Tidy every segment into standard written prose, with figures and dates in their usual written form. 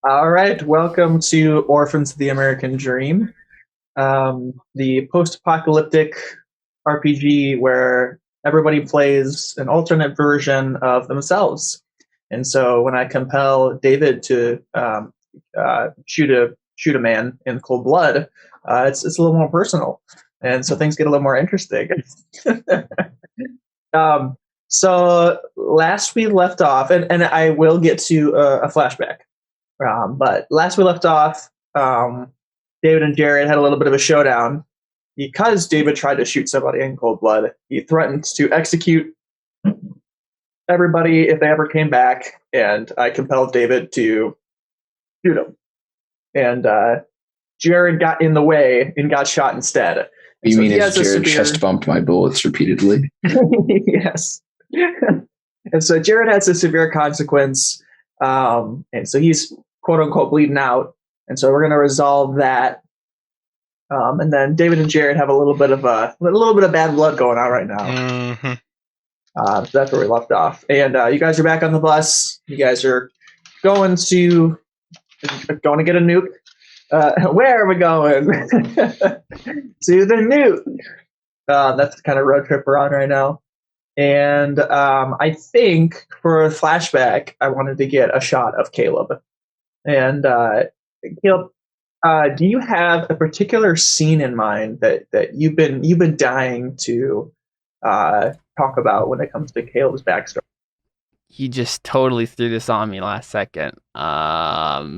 All right, welcome to Orphans of the American Dream, the post-apocalyptic RPG where everybody plays an alternate version of themselves. And so, when I compel David to shoot a man in cold blood, it's a little more personal, and so things get a little more interesting. um, so last we left off, and I will get to a flashback. But last we left off, David and Jared had a little bit of a showdown because David tried to shoot somebody in cold blood. He threatened to execute everybody if they ever came back, and I compelled David to shoot him. And Jared got in the way and got shot instead. You So mean he as has a Jared severe- chest bumped my bullets repeatedly? yes. And so Jared has a severe consequence, and so he's quote unquote bleeding out. And so we're going to resolve that. And then David and Jared have a little bit of bad blood going on right now. Mm-hmm. So that's where we left off. And you guys are back on the bus. You guys are going to get a nuke. Where are we going? To the nuke. That's the kind of road trip we're on right now. And I think for a flashback, I wanted to get a shot of Caleb. And Caleb, do you have a particular scene in mind that you've been dying to talk about when it comes to Caleb's backstory? You just totally threw this on me last second.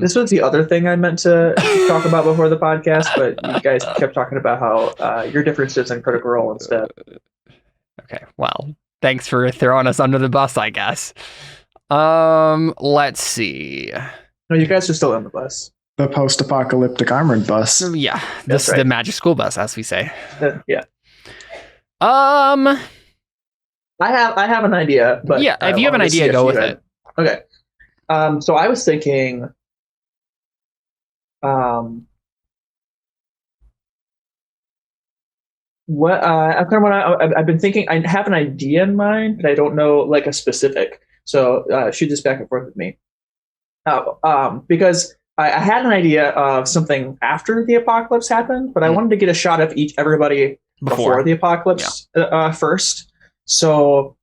This was the other thing I meant to talk about before the podcast, but you guys kept talking about how your differences in Critical Role instead. Okay, well, thanks for throwing us under the bus, I guess. Let's see. No, you guys are still on the bus. The post-apocalyptic armored bus. Yeah, That's this is right. the magic school bus, as we say. Yeah, Um, I have an idea, but yeah, I if you have an wanted to see idea, if go you with had- it. Okay. So I was thinking, I've been thinking. I have an idea in mind, but I don't know like a specific. So shoot this back and forth with me. Because I had an idea of something after the apocalypse happened, but I wanted to get a shot of everybody before the apocalypse first. So,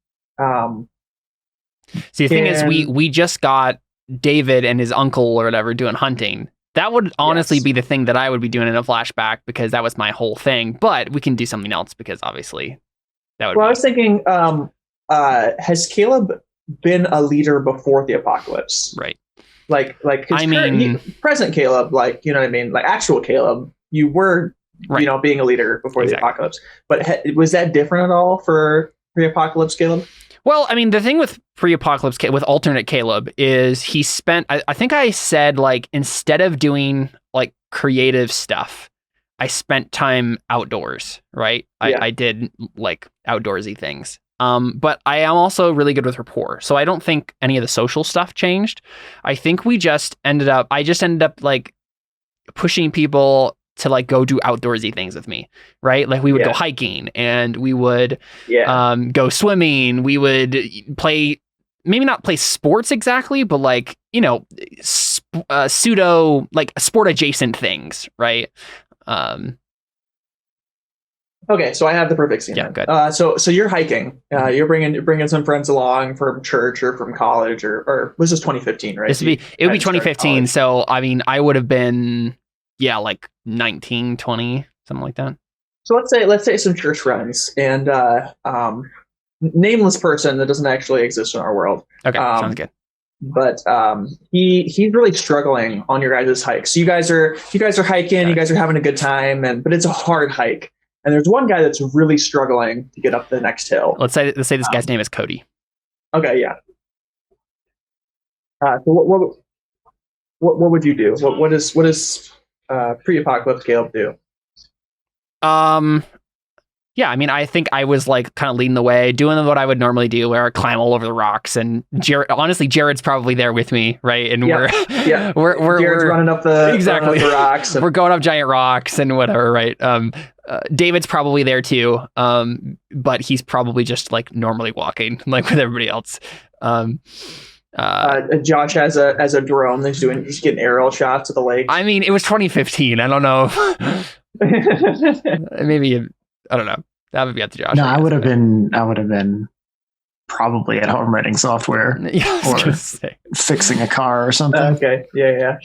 See, the thing is, can- we just got David and his uncle or whatever doing hunting. That would honestly Yes. be the thing that I would be doing in a flashback because that was my whole thing. But we can do something else because obviously that would well, I be... was thinking, has Caleb been a leader before the apocalypse? Right. Like, his I mean- present Caleb, like, you know what I mean? Like, actual Caleb, you were, Right. you know, being a leader before Exactly. the apocalypse. But was that different at all for pre-apocalypse Caleb? Well, I mean, the thing with pre-apocalypse, with alternate Caleb, is he spent, I think I said, like, instead of doing, like, creative stuff, I spent time outdoors, right? Yeah. I did, like, outdoorsy things. But I am also really good with rapport. So I don't think any of the social stuff changed. I think I just ended up, like, pushing people to, like, go do outdoorsy things with me, right? Like, we would Yeah. go hiking and we would Yeah. go swimming. We would maybe not play sports exactly, but like, you know, pseudo, like sport adjacent things, right? Okay, so I have the perfect scene. Yeah, then. good. So you're hiking. You're bringing some friends along from church or from college or was this 2015, right? It would be hadn't started 2015. college. So, I mean, I would have been, like 19, 20, something like that. So let's say some church friends and nameless person that doesn't actually exist in our world. Okay, sounds good. But he's really struggling on your guys' hike. So you guys are hiking, you guys are having a good time, but it's a hard hike. And there's one guy that's really struggling to get up the next hill. Let's say this guy's name is Cody. Okay, yeah. So what would you do? What does pre-apocalypse Caleb do? Yeah, I mean, I think I was like kind of leading the way, doing what I would normally do, where I climb all over the rocks. And Jared's probably there with me, right? And Yeah. we're Jared's running up the exactly running up the rocks. we're going up giant rocks and whatever, right? David's probably there too, but he's probably just like normally walking, like with everybody else. Josh has a drone. He's getting aerial shots of the lake. I mean, it was 2015. I don't know. Maybe I don't know. That would be up to Josh. No, I would have been probably at home writing software or fixing a car or something. Okay. Yeah.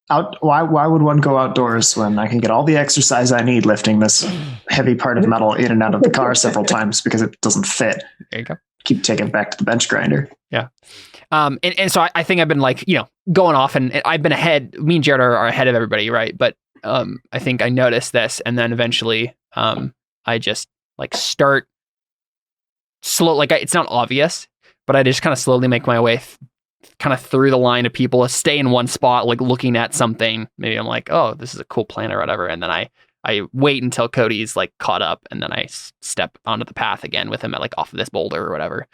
Why would one go outdoors when I can get all the exercise I need lifting this heavy part of metal in and out of the car several times because it doesn't fit? There you go. Keep taking it back to the bench grinder. Yeah. And so I think I've been like, going off and I've been ahead. Me and Jared are ahead of everybody, right? But I think I noticed this, and then eventually I just like start slow. Like it's not obvious, but I just kind of slowly make my way kind of through the line of people, stay in one spot, like looking at something. Maybe I'm like, oh, this is a cool plant or whatever. And then I wait until Cody's like caught up, and then I step onto the path again with him at like off of this boulder or whatever.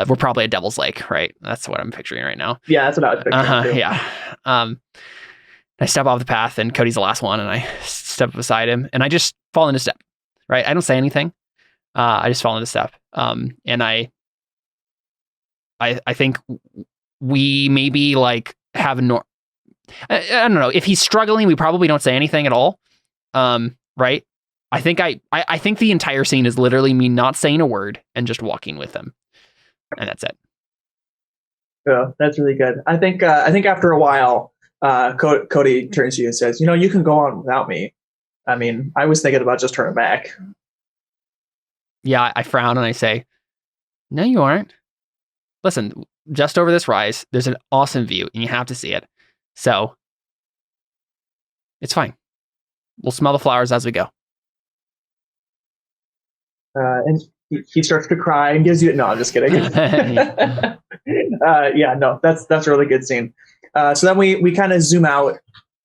We're probably at Devil's Lake, right? That's what I'm picturing right now. Yeah, that's what I was picturing. Yeah. I step off the path, and Cody's the last one, and I step beside him, and I just fall into step, right? I don't say anything. I just fall into step. And I think we maybe like have I don't know. If he's struggling, we probably don't say anything at all. Right? I think I think the entire scene is literally me not saying a word and just walking with him, and that's it. Yeah, that's really good. I think after a while, Cody turns to you and says, "You can go on without me. I mean, I was thinking about just turning back." Yeah, I frown and I say, "No, you aren't. Listen, just over this rise, there's an awesome view, and you have to see it. So it's fine. We'll smell the flowers as we go." And he starts to cry and gives you. No, I'm just kidding. Yeah, no, that's a really good scene. So then we kind of zoom out,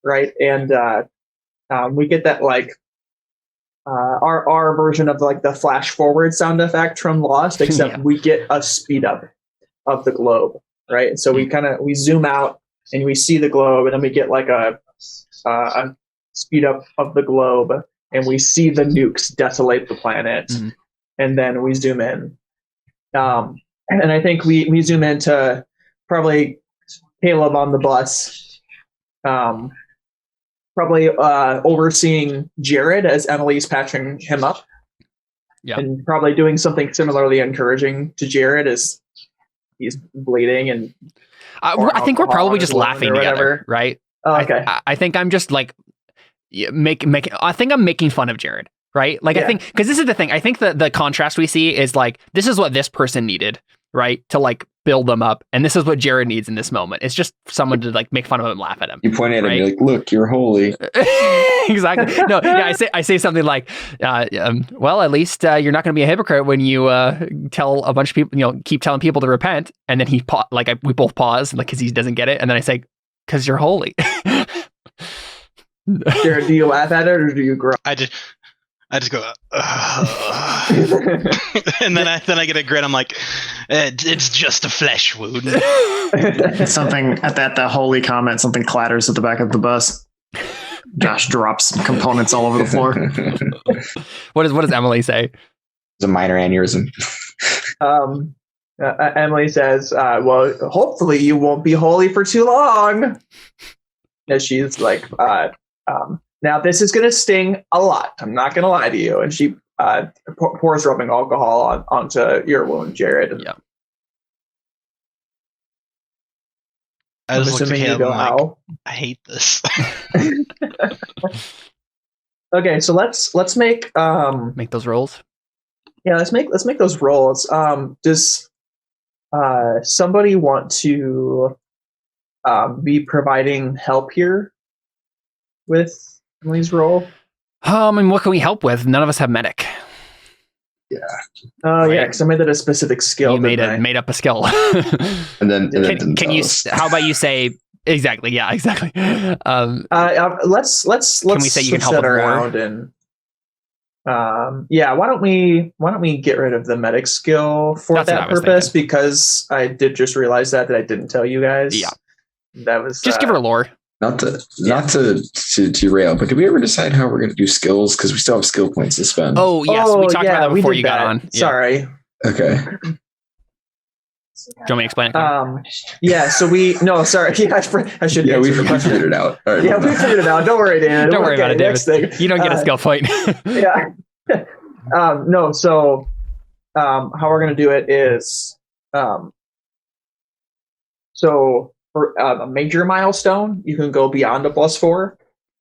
right, and we get that like our version of like the flash forward sound effect from Lost, except we get a speed up of the globe, right? And so we zoom out and we see the globe, and then we get like a speed up of the globe, and we see the nukes desolate the planet, and then we zoom in, and I think we zoom into probably Caleb on the bus, probably overseeing Jared as Emily's patching him up, and probably doing something similarly encouraging to Jared as he's bleeding. And I think we're probably just laughing together, right? Oh, okay. I think I'm just like I think I'm making fun of Jared, right? Like I think because this is the thing. I think the contrast we see is like this is what this person needed, right, to like build them up, and this is what Jared needs in this moment. It's just someone to like make fun of him and laugh at him. You point at him, you're like, "Look, you're holy." Exactly. No, yeah, I say something like, "Well, at least you're not going to be a hypocrite when you tell a bunch of people, keep telling people to repent." And then we both pause, like because he doesn't get it, and then I say, "Because you're holy." Jared, do you laugh at it or do you grow? I just go, and then I get a grin. I'm like, it's just a flesh wound. Something at that holy comment, something clatters at the back of the bus. Josh drops some components all over the floor. What does Emily say? It's a minor aneurysm. Emily says, well, hopefully you won't be holy for too long. And she's like, now this is going to sting a lot. I'm not going to lie to you. And she pours rubbing alcohol onto your wound, Jared. And I just looked at him like, I hate this. Okay, so let's make those rolls. Yeah, let's make those rolls. Does somebody want to be providing help here with Emily's role? And what can we help with? None of us have medic. Yeah. Oh, yeah, because I made that a specific skill. You made up a skill. and then can you? How about you say exactly? Yeah, exactly. Let's. Can we say you can help with around and? Yeah. Why don't we get rid of the medic skill for that purpose? Because I did just realize that I didn't tell you guys. Yeah. That was just give her lore. Not to derail, but did we ever decide how we're going to do skills? Because we still have skill points to spend. Oh yes, we talked about that before you got on. Yeah. Sorry. Okay. you want me to explain it? Yeah. So sorry. Yeah, I should. Yeah, we answer the question. figured it out. All right, Yeah, we figured it out. Don't worry, David. Don't worry about it, David. Next thing. You don't get a skill point. Yeah. No. So, how we're gonna do it is, so for a major milestone, you can go beyond a +4.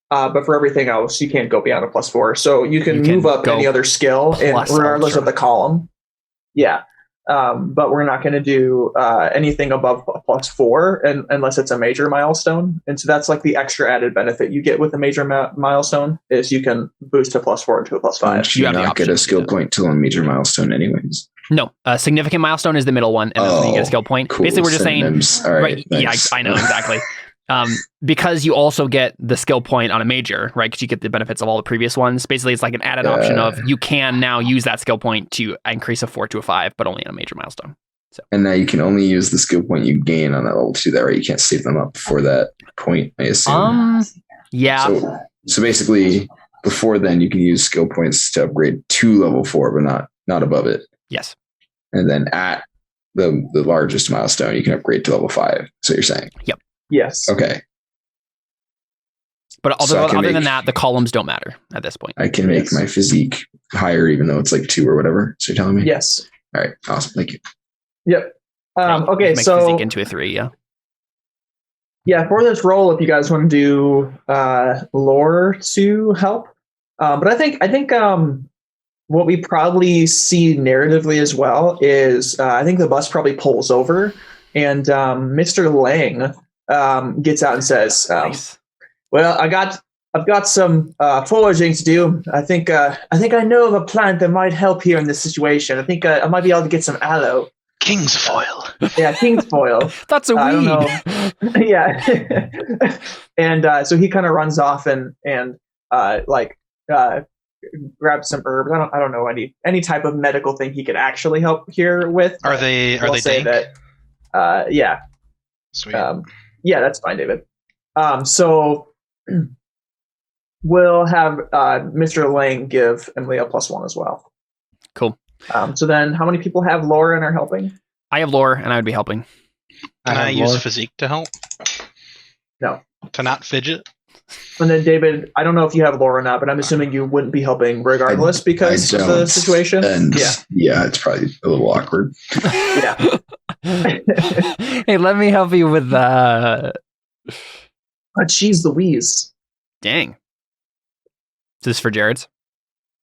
But for everything else, you can't go beyond a +4. So you can move up any other skill, regardless of the column. Yeah. But we're not going to do anything above a +4 unless it's a major milestone. And so that's like the extra added benefit you get with a major milestone is you can boost a +4 to a +5. You not get a skill point till a major milestone anyways. No, a significant milestone is the middle one, and that's when you get a skill point. Cool. Basically, we're just Synonyms. saying, All right, right? nice. Yeah, I know exactly. Because you also get the skill point on a major, right? Because you get the benefits of all the previous ones. Basically, it's like an added option of you can now use that skill point to increase a 4 to a 5, but only on a major milestone. So. And now you can only use the skill point you gain on that level 2. That right? You can't save them up before that point, I assume. Yeah. So basically, before then, you can use skill points to upgrade to level 4, but not above it. Yes. And then at the largest milestone, you can upgrade to level 5. So you're saying? Yep. Yes. Okay. But other than that, the columns don't matter at this point. I can make my physique higher, even though it's like 2 or whatever. So you're telling me? Yes. All right. Awesome. Thank you. Yep. Okay. Make So physique into a 3. Yeah. Yeah. For this role, if you guys want to do lore to help, but I think what we probably see narratively as well is I think the bus probably pulls over, and Mr. Lang gets out and says, Nice. "Well, I've got some foraging to do. I think I know of a plant that might help here in this situation. I think I might be able to get some aloe." King's foil. Yeah, king's foil. That's a I don't weed. know. Yeah. And so he kind of runs off and grabs some herbs. I don't know any type of medical thing he could actually help here with. Are they say dank? that? Yeah. Sweet. Yeah, that's fine, David. So we'll have Mr. Lang give Emily a +1 as well. Cool. So then, how many people have lore and are helping? I have lore, and I would be helping. Can I use physique to help? No. To not fidget? And then David, I don't know if you have lore or not, but I'm assuming you wouldn't be helping regardless because of the situation. And yeah, it's probably a little awkward. Yeah. Hey, let me help you with Jeez Louise. Dang. Is this for Jared's?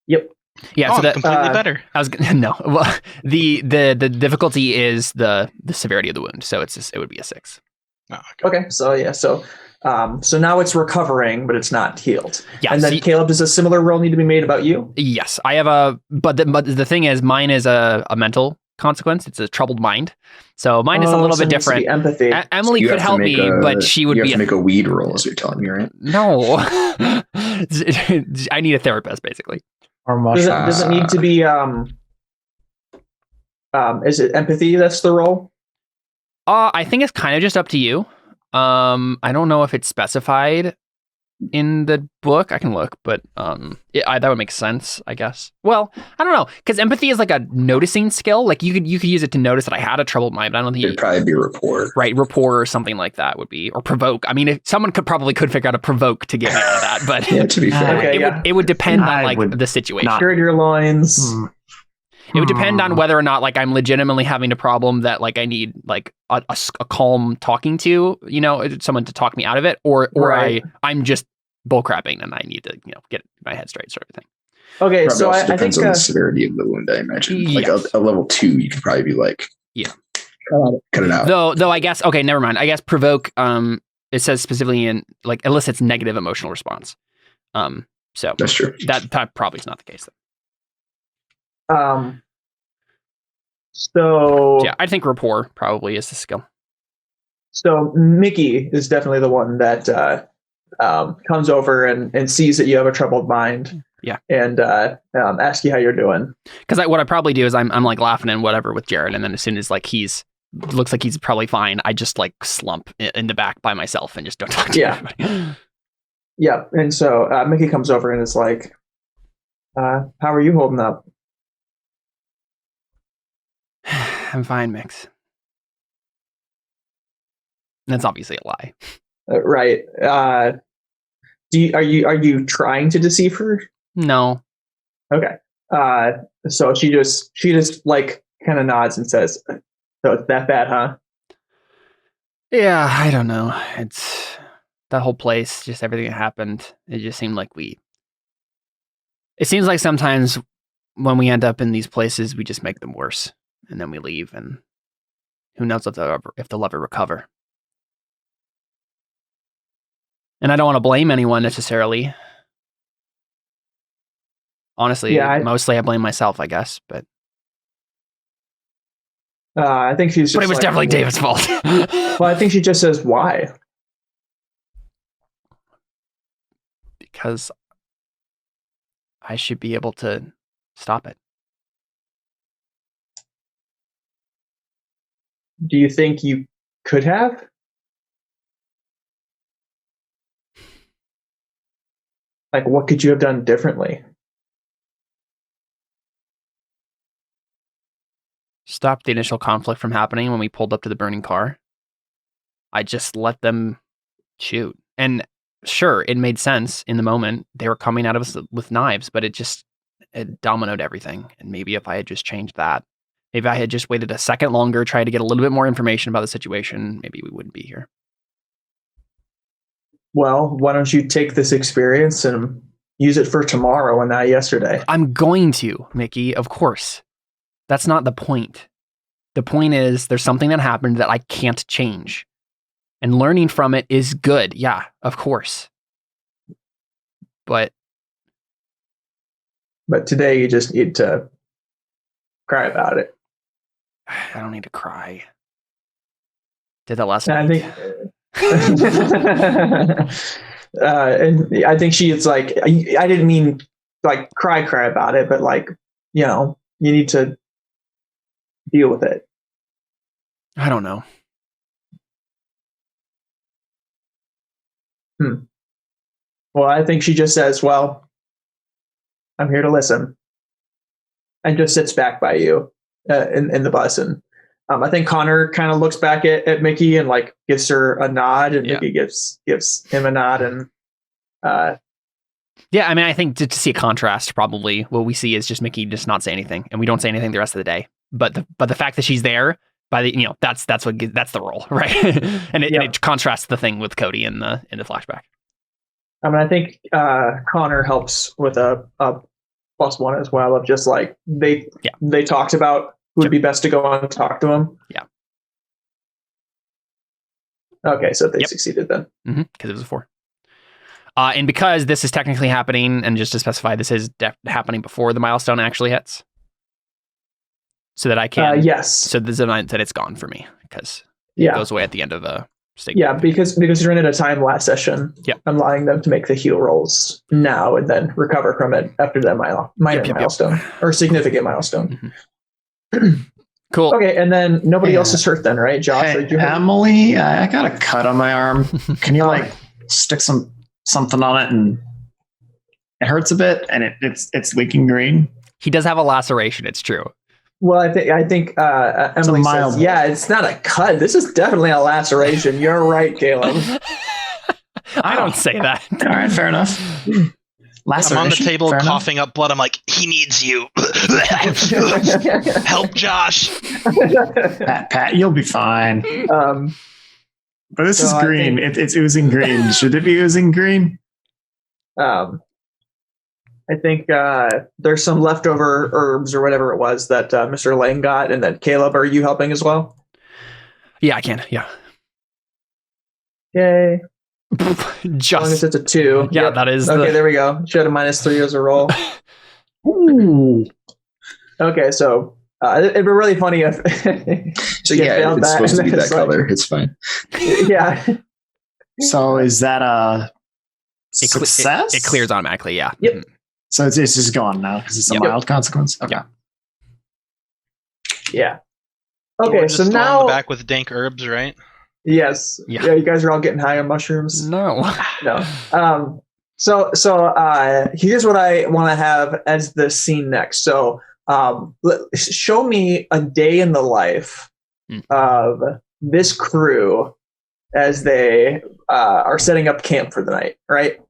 Yep. Yeah, Oh, so that completely better. I was no. Well, the difficulty is the severity of the wound, so it would be a 6. Oh, okay. Okay. So yeah. So now it's recovering, but it's not healed. Yeah. And then Caleb, does a similar roll need to be made about you? Yes, I have but the thing is, mine is a mental consequence. It's a troubled mind, so mine is a little bit different. Empathy. Emily could help me, but she would be make a weed roll, as you're telling me, right? No. I need a therapist, basically. Or Does it need to be is it empathy that's the role? I think it's kind of just up to you. I don't know if it's specified in the book. I can look, but that would make sense, I guess. Well, I don't know, because empathy is like a noticing skill. Like you could use it to notice that I had a troubled mind, but I don't think it'd probably be rapport. Right, rapport or something like that would be, or provoke. I mean, if someone could figure out a provoke to get me out of that, but Yeah, to be fair. Okay, it would depend I on like would the situation. Gird your loins. It would depend on whether or not like I'm legitimately having a problem that like I need like a calm talking to, someone to talk me out of it, or Right. I'm just bullcrapping and I need to get my head straight, sort of thing. Okay, Probably so also I think depends on the severity of the wound, I imagine. Like Yes. a level 2, you could probably be like, cut it out. Though I guess never mind. I guess provoke. It says specifically in like elicits negative emotional response. So That's true. that probably is not the case. So Yeah, I think rapport probably is the skill. So Mickey is definitely the one that comes over and sees that you have a troubled mind. Yeah. And ask you how you're doing. Because what I probably do is I'm like laughing and whatever with Jared, and then as soon as like looks like he's probably fine, I just like slump in the back by myself and just don't talk to anybody. Yeah. And so Mickey comes over and is like, how are you holding up? I'm fine, Mix. that's obviously a lie. Right. Are you trying to deceive her? No. Okay. So she just like kind of nods and says, "So it's that bad, huh?" Yeah, I don't know. It's that whole place, just everything that happened. It just seemed like it seems like sometimes when we end up in these places, we just make them worse, and then we leave, and who knows if they'll ever recover. And I don't want to blame anyone necessarily. Honestly, mostly I blame myself, I guess. But I think she's. But it was definitely David's fault. Well, I think she just says why. Because I should be able to stop it. Do you think you could have? Like, what could you have done differently? Stop the initial conflict from happening when we pulled up to the burning car. I just let them shoot. And sure, it made sense in the moment. They were coming at us with knives, but it dominoed everything. And maybe if I had just changed that, if I had just waited a second longer, tried to get a little bit more information about the situation, maybe we wouldn't be here. Well, why don't you take this experience and use it for tomorrow and not yesterday? I'm going to, Mickey, of course. That's not the point. The point is there's something that happened that I can't change. And learning from it is good. Yeah, of course. But today you just need to cry about it. I don't need to cry. Did that last I night. And I think she's like, I didn't mean like cry about it, but like, you need to deal with it. I don't know. Well, I think she just says, well, I'm here to listen. And just sits back by you in the bus. And I think Connor kind of looks back at Mickey and like gives her a nod, and Mickey gives him a nod. And yeah, I mean, I think to see a contrast, probably what we see is just Mickey just not say anything, and we don't say anything the rest of the day. But the fact that she's there, that's the role, right? And it contrasts the thing with Cody in the flashback. I mean, I think Connor helps with a +1 as well, of just like they talked about who would be best to go on and talk to him. Yeah. Okay, so they succeeded then. Because it was a 4. And because this is technically happening, and just to specify, this is happening before the milestone actually hits. So that I can... yes. So this is a night that it's gone for me, because it goes away at the end of a state. Yeah, because you're in a time last session. Yeah. I'm allowing them to make the heal rolls now and then recover from it after that minor milestone or significant milestone. Cool. Okay, and then nobody else is hurt then, right, Josh? Hey, Emily, I got a cut on my arm. Can you stick something on it? And it hurts a bit, and it's leaking green. He does have a laceration. It's true. Well, I think Emily says, yeah, it's not a cut. This is definitely a laceration. You're right, Caleb. I don't say that. All right, fair enough. I'm on the table coughing up blood. I'm like, he needs you. Help Josh. Pat, you'll be fine. But this is green. It's oozing green. Should it be oozing green? I think there's some leftover herbs or whatever it was that Mr. Lang got. And then Caleb, are you helping as well? Yeah, I can. Yeah. Yay. Just as long as it's a 2. Yeah, that is. Okay, there we go. She had a -3 as a roll. Ooh. Okay, so it'd be really funny if. So yeah, it's supposed to be that color. It's fine. Yeah. So is that a success? It clears automatically. Yeah. Yep. So it's just gone now because it's a mild consequence. Okay. Yeah. Okay, Okay, so now on the back with dank herbs, right? Yes. Yeah. You guys are all getting high on mushrooms. No. So here's what I want to have as the scene next. So show me a day in the life of this crew as they are setting up camp for the night, right?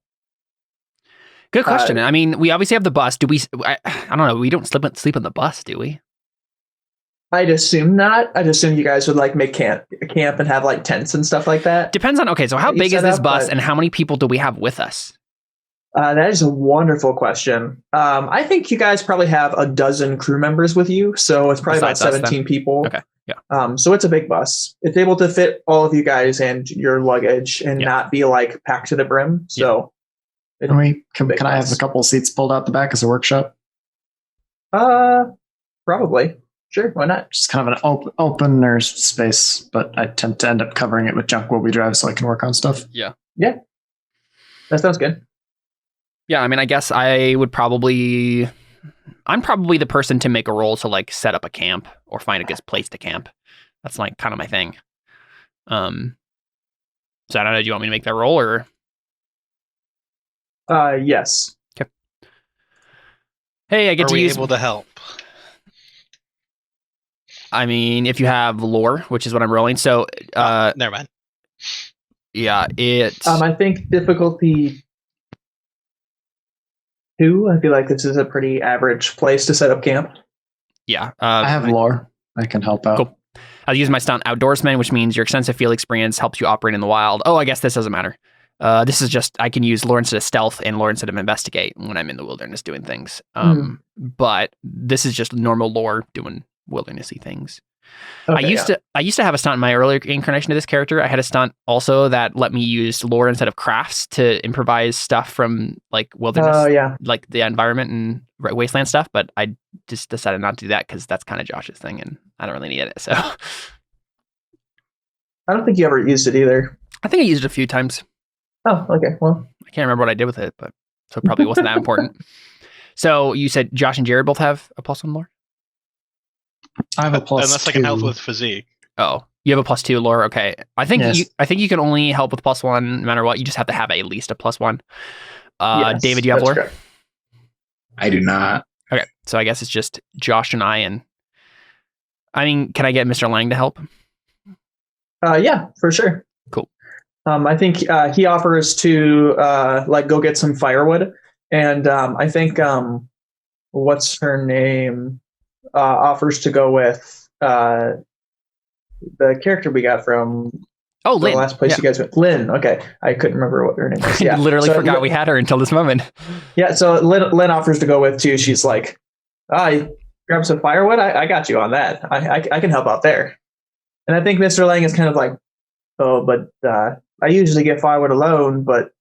Good question. I mean, we obviously have the bus. Do we? I don't know. We don't sleep on the bus, do we? I'd assume not. I'd assume you guys would like make camp and have like tents and stuff like that. Depends on. Okay, so how big is this bus, and how many people do we have with us? That is a wonderful question. I think you guys probably have a dozen crew members with you, so it's probably Besides about us, 17 people. Okay, yeah. So it's a big bus. It's able to fit all of you guys and your luggage and not be like packed to the brim. So, can I have a couple seats pulled out the back as a workshop? Probably. Sure, why not? Just kind of an opener space, but I tend to end up covering it with junk while we drive, so I can work on stuff. Yeah. That sounds good. Yeah, I mean, I guess I'm probably the person to make a roll to like set up a camp or find a good place to camp. That's like kind of my thing. So I don't know. Do you want me to make that roll or? Yes. Okay. Hey, I get to use. Are we able to help? I mean, if you have lore, which is what I'm rolling. So, never mind. Yeah, it's. I think difficulty 2. I feel like this is a pretty average place to set up camp. Yeah. I have lore. I can help out. Cool. I'll use my stunt outdoorsman, which means your extensive field experience helps you operate in the wild. Oh, I guess this doesn't matter. This is just, I can use lore instead of stealth and lore instead of investigate when I'm in the wilderness doing things. But this is just normal lore doing wildernessy things. Okay, I used to have a stunt in my earlier incarnation of this character. I had a stunt also that let me use lore instead of crafts to improvise stuff from like wilderness, like the environment and wasteland stuff. But I just decided not to do that because that's kind of Josh's thing, and I don't really need it. So I don't think you ever used it either. I think I used it a few times. Oh, okay. Well, I can't remember what I did with it, but so it probably wasn't that important. So you said Josh and Jared both have a +1 lore? I have a +2. Unless I can help with physique. Oh, you have a +2 lore. Okay, I think Yes. you can only help with +1 no matter what. You just have to have at least a +1. yes, David, do you have that's lore? correct. I do not. Okay, so I guess it's just Josh and I mean, can I get Mr. Lang to help? Yeah, for sure. Cool. I think he offers to like go get some firewood, and I think what's her name offers to go with the character we got from Oh, the Lynn. last place you guys went. Lynn. Okay, I couldn't remember what her name was. Yeah, Literally so forgot we had her until this moment. Yeah, so Lynn offers to go with too. She's like, you grab some firewood. I got you on that. I can help out there. And I think Mr. Lang is kind of like, oh, but I usually get firewood alone, but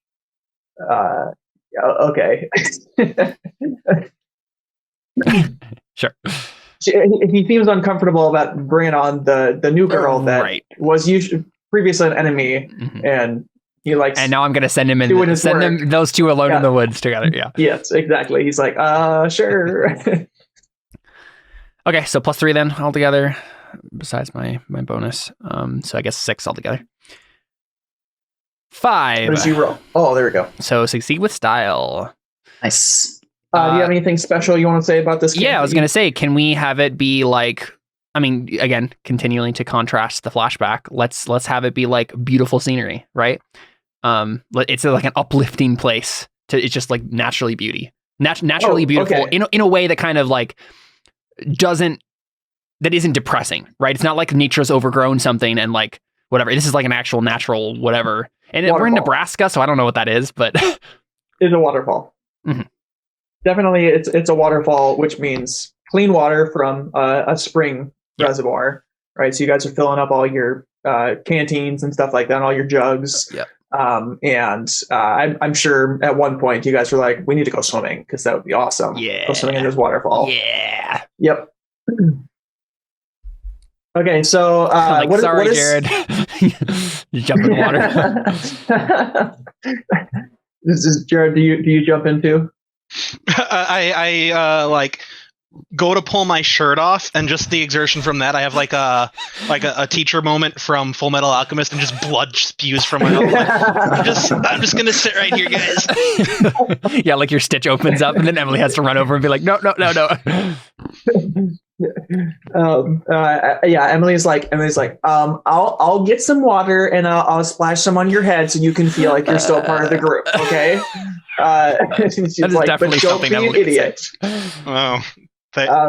okay. Sure. He seems uncomfortable about bringing on the new girl that was previously an enemy, and he likes. And now I'm gonna send him those two alone in the woods together. Yeah. Yes, exactly. He's like, sure. Okay, so +3 then altogether, besides my bonus. So I guess 6 altogether. 5. What does he roll? Oh, there we go. So succeed with style. Nice. Do you have anything special you want to say about this game? Yeah, I was going to say, can we have it be like, I mean, again, continuing to contrast the flashback, let's have it be like beautiful scenery, right? It's like an uplifting place. It's just like naturally naturally beautiful okay. in a way that kind of like isn't depressing, right? It's not like nature's overgrown something and like whatever. This is like an actual natural whatever. And we're in Nebraska, so I don't know what that is, but it's a waterfall. Mm-hmm. Definitely, it's a waterfall, which means clean water from a spring reservoir, right? So you guys are filling up all your canteens and stuff like that, all your jugs. Yeah. And I'm sure at one point you guys were like, we need to go swimming because that would be awesome. Yeah. Go swimming in this waterfall. Yeah. Yep. Okay, so sorry, Jared. You jump in the water. This is Jared. Do you jump into? I like go to pull my shirt off, and just the exertion from that, I have like a teacher moment from Full Metal Alchemist, and just blood spews from my mouth. I'm just gonna sit right here, guys. Yeah, like your stitch opens up, and then Emily has to run over and be like, no. Yeah, Emily's like, I'll get some water and I'll splash some on your head so you can feel like you're still part of the group. Okay. She's That is like, definitely but don't something be an Emily would say. idiot. Oh.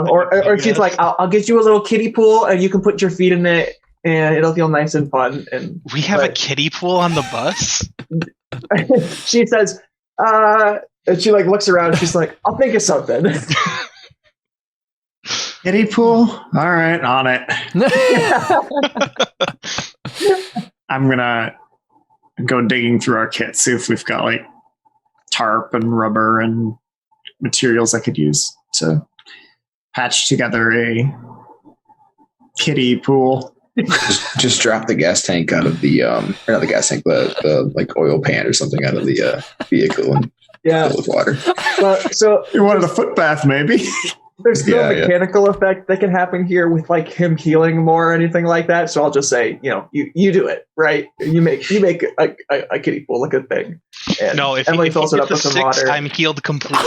Or she's like, I'll get you a little kiddie pool and you can put your feet in it and it'll feel nice and fun. And We have a kiddie pool on the bus? she says, and she like looks around and she's like, I'll think of something. Kiddie pool. All right, on it. I'm gonna go digging through our kit, see if we've got like tarp and rubber and materials I could use to patch together a kiddie pool. Just drop the gas tank out of the or not the gas tank, the like oil pan or something out of the vehicle and fill it with water. So You wanted a foot bath, maybe? there's no mechanical effect that can happen here with like him healing more or anything like that. So I'll just say, you do it, right? You make a kiddie pool look a thing. And No, if Emily you fills it get up the with some 6, water. I'm healed completely.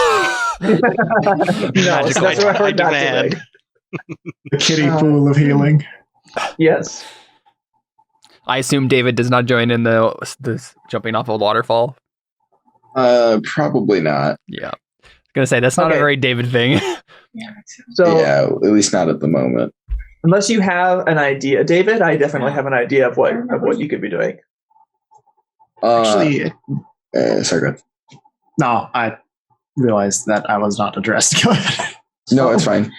No, Magical. that's what I I heard not demand. today. The kiddie pool of healing. Yes. I assume David does not join in this jumping off a waterfall. Probably not. Yeah. I was gonna say that's not a Okay. very David thing. So Yeah, at least not at the moment. unless you have an idea, David, I definitely have an idea of what you could be doing. Actually, Sorry, go ahead. no, I realized that I was not addressed. Go ahead. No, it's fine.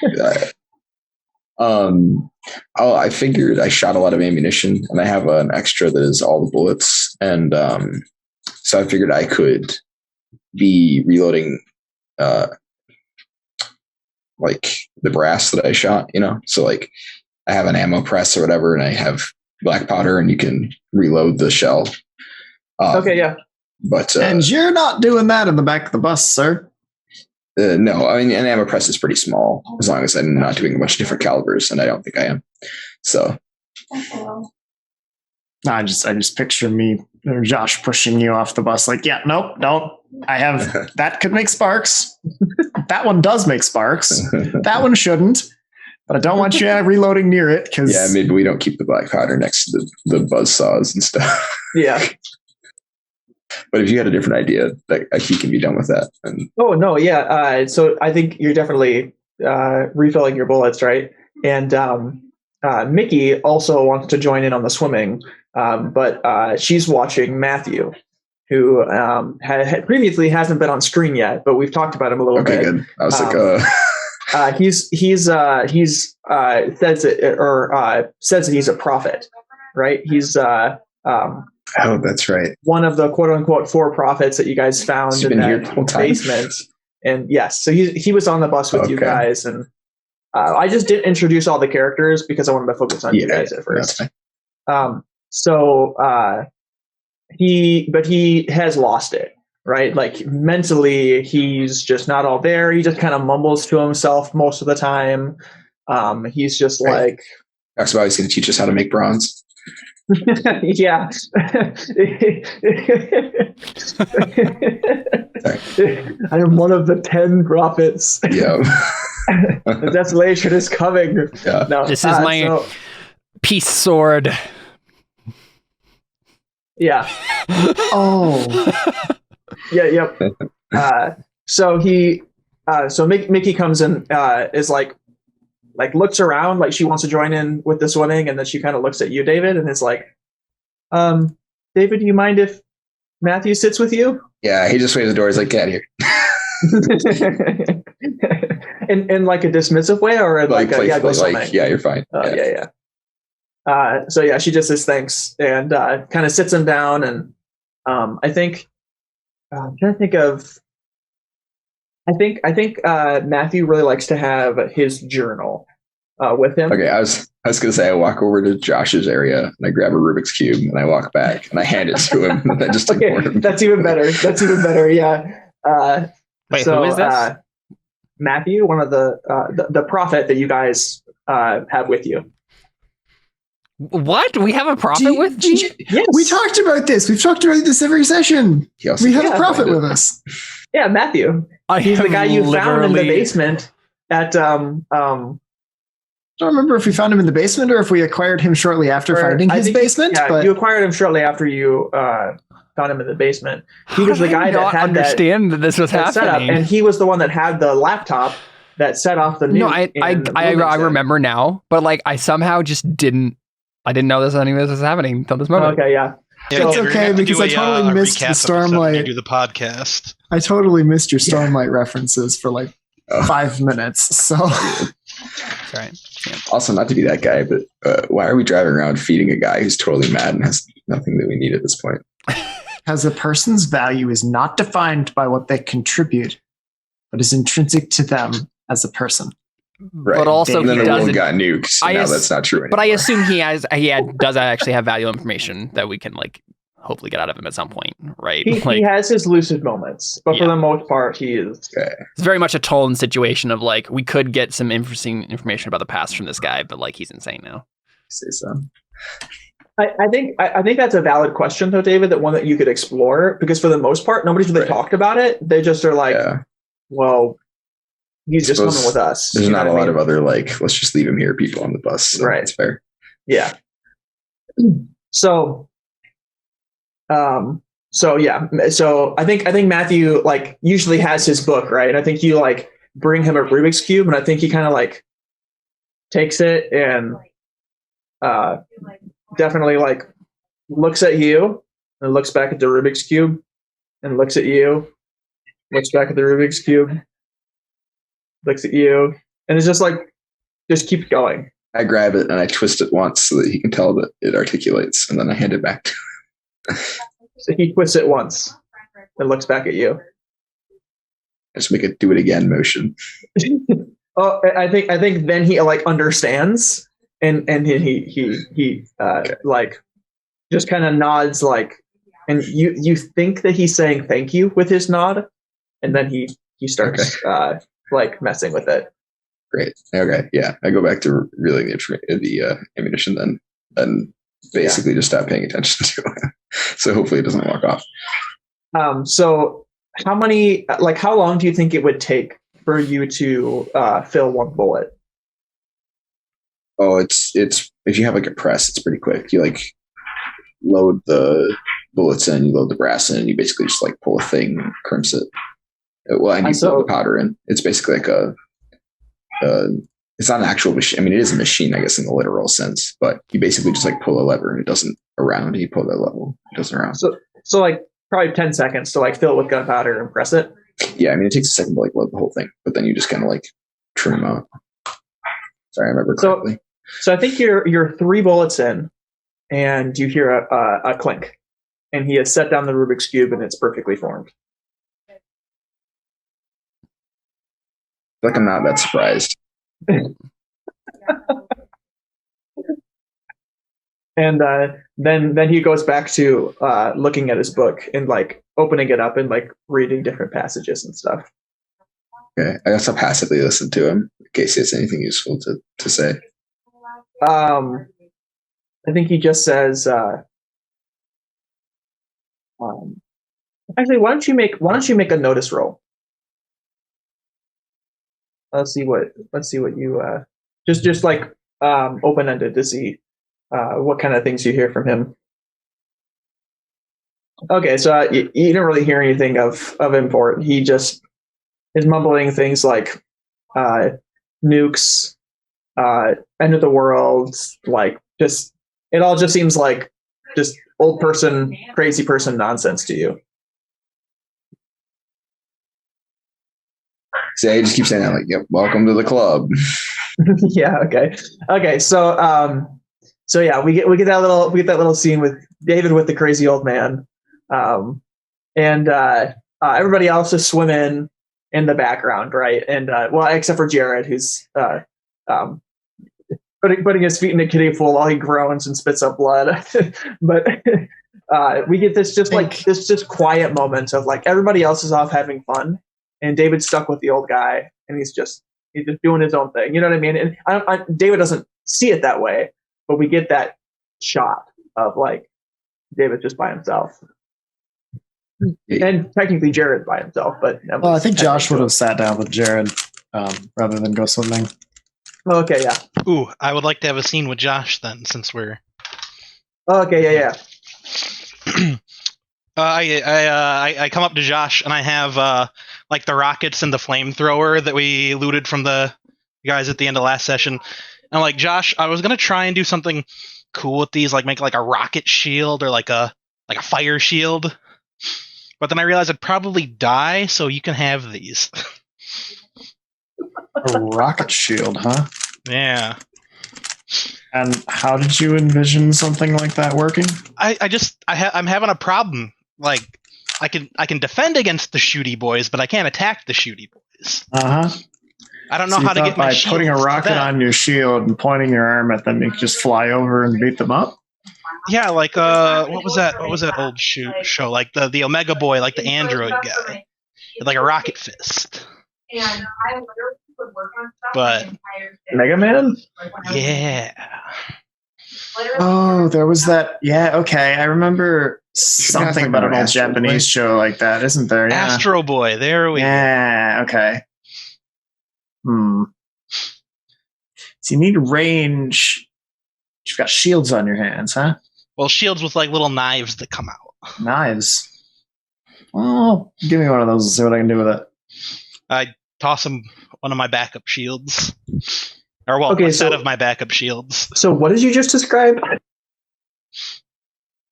I figured I shot a lot of ammunition, and I have an extra that is all the bullets, and so I figured I could be reloading, like the brass that I shot. So like I have an ammo press or whatever, and I have black powder, and you can reload the shell. Okay, yeah. But And you're not doing that in the back of the bus, sir. no, I mean, an ammo press is pretty small as long as I'm not doing a bunch of different calibers, and I don't think I am. So I just picture me or Josh pushing you off the bus like, yeah, nope, don't. I have that could make sparks. That one does make sparks. That one shouldn't. But I don't want you reloading near it because yeah, maybe we don't keep the black powder next to the buzz saws and stuff. Yeah. But if you had a different idea, like he can be done with that. And Oh no, yeah. So I think you're definitely refilling your bullets, right? And Mickey also wants to join in on the swimming, but she's watching Matthew, who had previously hasn't been on screen yet, but we've talked about him a little okay, bit. good. I was like, He's says that he's a prophet, right? He's oh, that's right. one of the quote unquote 4 prophets that you guys found He's in been here the that whole time? basement. And yes, so he was on the bus with you Okay. guys, and I just didn't introduce all the characters because I wanted to focus on you guys at first. That's fine. He has lost it, right? Like mentally, he's just not all there. He just kind of mumbles to himself most of the time. He's just Right. like, Talks about he's going to teach us how to make bronze. yeah. I am one of the 10 prophets. Yeah. The desolation is coming. Yeah. No, This is my peace sword. yeah. oh, Yeah. Yep. So Mickey comes in, is like looks around like she wants to join in with the swimming, and then she kind of looks at you, David, and is like, David, do you mind if Matthew sits with you? Yeah, he just waves the door. He's like, get out of here. in like a dismissive way, or like a, yeah, go like, swimming? yeah, you're fine. Yeah. So yeah, she just says thanks and kind of sits him down, and I think I'm trying to think of. I think Matthew really likes to have his journal with him. Okay, I was gonna say I walk over to Josh's area and I grab a Rubik's cube and I walk back and I hand it to him and I just ignore him. That's even better. Yeah. Wait, so, who is this? Matthew, one of the prophet that you guys have with you. What? We have a prophet with me? Yes. we talked about this. We've talked about this every session. He also We have Yeah, a prophet with us. Yeah, Matthew. I He's the have guy you found in the literally- basement at don't remember if we found him in the basement or if we acquired him shortly after finding his basement. Yeah, but you acquired him shortly after you found him in the basement. He was the guy that had understand that this was that setup, happening. and he was the one that had the laptop that set off the nuke. No, I remember now, but like I somehow just didn't. I didn't know any of this was happening until this moment. Okay, yeah. Yeah, It's we're gonna okay, have to because do I totally a missed the recap episode when Stormlight. you do the podcast. I totally missed your Stormlight references for like 5 minutes. So Sorry. Yeah. Also, not to be that guy, but why are we driving around feeding a guy who's totally mad and has nothing that we need at this point? because a person's value is not defined by what they contribute, but is intrinsic to them as a person. Right. But also and then he the world doesn't. got nuked. So now that's not true anymore. But I assume does actually have valuable information that we can like hopefully get out of him at some point, right? He has his lucid moments, but for the most part, he is. Okay. It's very much a Tolan situation of like we could get some interesting information about the past from this guy, but like he's insane now. Say so. I think that's a valid question though, David. That one that you could explore, because for the most part, nobody's really talked about it. They just are like, well, he's just coming with us. There's not a lot of other like, let's just leave him here, people on the bus. So right. That's fair. Yeah. So yeah. So I think Matthew like usually has his book, right? And I think you like bring him a Rubik's Cube, and I think he kind of like takes it and definitely like looks at you and looks back at the Rubik's Cube and looks at you, looks back at the Rubik's Cube, looks at you, and it's just like, just keep going. I grab it and I twist it once so that he can tell that it articulates, and then I hand it back to him. So he twists it once and looks back at you. I just make it do it again motion. Oh, I think then he like understands, and he like just kind of nods, like, and you think that he's saying thank you with his nod, and then he starts like messing with it. Great. Okay. Yeah. I go back to reeling the ammunition then, and basically just stop paying attention to it. So hopefully it doesn't walk off. So how long do you think it would take for you to fill one bullet? Oh, it's if you have like a press, it's pretty quick. You like load the bullets in, you load the brass in, and you basically just like pull a thing, crimps it. Well, and you put the powder in. It's basically like it's not an actual machine. I mean, it is a machine, I guess, in the literal sense, but you basically just like pull a lever and it doesn't around. And you pull that lever, it doesn't around. So like probably 10 seconds to like fill it with gunpowder and press it. Yeah, I mean, it takes a second to like load the whole thing, but then you just kind of like trim them out. Sorry, I remember correctly. So I think you're 3 bullets in, and you hear a clink, and he has set down the Rubik's Cube, and it's perfectly formed. Like I'm not that surprised. And then he goes back to looking at his book and like opening it up and like reading different passages and stuff. Okay, I guess I'll passively listen to him in case he has anything useful to say. I think he just says, actually, why don't you make a notice roll? Let's see what you just like open-ended to see what kind of things you hear from him. Okay, so you didn't really hear anything of import. He just is mumbling things like nukes, end of the world, like just it all just seems like just old person, crazy person nonsense to you. So I just keep saying that, like, "Yep, welcome to the club." Yeah. Okay. So yeah, we get that little scene with David with the crazy old man, and everybody else is swimming in the background, right? And well, except for Jared, who's putting his feet in a kiddie pool while he groans and spits up blood. But we get this just quiet moment of like everybody else is off having fun, and David's stuck with the old guy, and he's just doing his own thing. You know what I mean? And David doesn't see it that way, but we get that shot of like David just by himself. And technically Jared by himself, but I think Josh would have sat down with Jared rather than go swimming. Okay, yeah. Ooh, I would like to have a scene with Josh then, since we're. Okay, yeah. I come up to Josh and I have like the rockets and the flamethrower that we looted from the guys at the end of last session. And I'm like, Josh, I was gonna try and do something cool with these, like make like a rocket shield or like a fire shield. But then I realized I'd probably die, so you can have these. A rocket shield, huh? Yeah. And how did you envision something like that working? I'm having a problem. Like, I can defend against the shooty boys, but I can't attack the shooty boys. Uh-huh. I don't know how to get my shield. By putting a rocket on your shield and pointing your arm at them, you can just fly over and beat them up? Yeah, like what was that old show? Like the Omega Boy, like the android guy. With like a rocket fist. But Mega Man? Yeah. Oh, there was that. Yeah, okay. I remember something about an old Japanese show like that, isn't there? Yeah. Astro Boy. There we go. Yeah, okay. So you need range. You've got shields on your hands, huh? Well, shields with like little knives that come out. Knives. Well, give me one of those and see what I can do with it. I toss him one of my backup shields. Or, well, a set of my backup shields. So what did you just describe?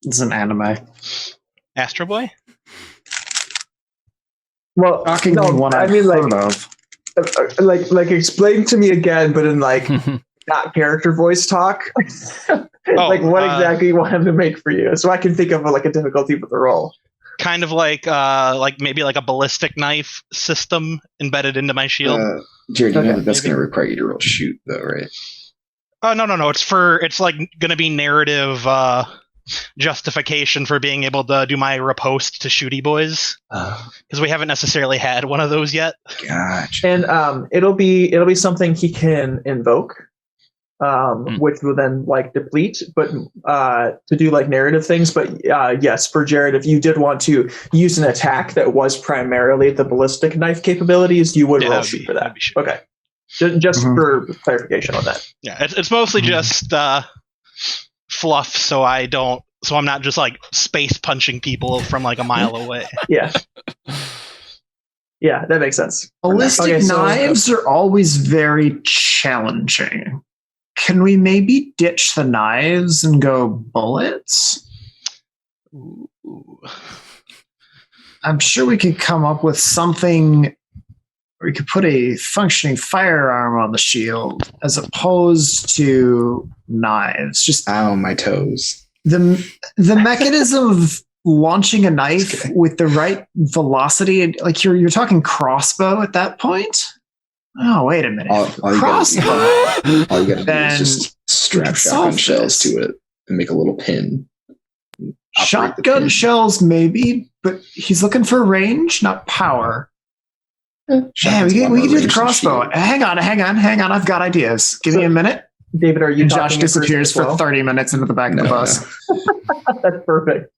It's an anime. Astro Boy? Well, I mean, like explain to me again, but in like not character voice talk. Like what exactly you want him to make for you, so I can think of like a difficulty with the role. Kind of like maybe like a ballistic knife system embedded into my shield. Jared, you know that's going to require you to roll shoot, though, right? Oh no! It's like going to be narrative justification for being able to do my riposte to shooty boys, because we haven't necessarily had one of those yet. Gotcha. And it'll be something he can invoke, which will then like deplete, but to do like narrative things. But yes, for Jared, if you did want to use an attack that was primarily the ballistic knife capabilities, you would roll shoot for that. Okay, just for clarification on that. Yeah, it's mostly just fluff, so I'm not just like space punching people from like a mile away. Yeah, that makes sense. Ballistic knives are always very challenging. Can we maybe ditch the knives and go bullets? Ooh. I'm sure we could come up with something where we could put a functioning firearm on the shield as opposed to knives. Just ow, my toes. The mechanism of launching a knife with the right velocity, like you're talking crossbow at that point. Oh, wait a minute. All you gotta do is just strap shotgun shells to it and make a little pin. Shotgun shells, maybe, but he's looking for range, not power. Yeah, we can do the crossbow. Hang on. I've got ideas. Give me a minute. David, are you? And Josh disappears for 30 minutes into the back of the bus. That's perfect.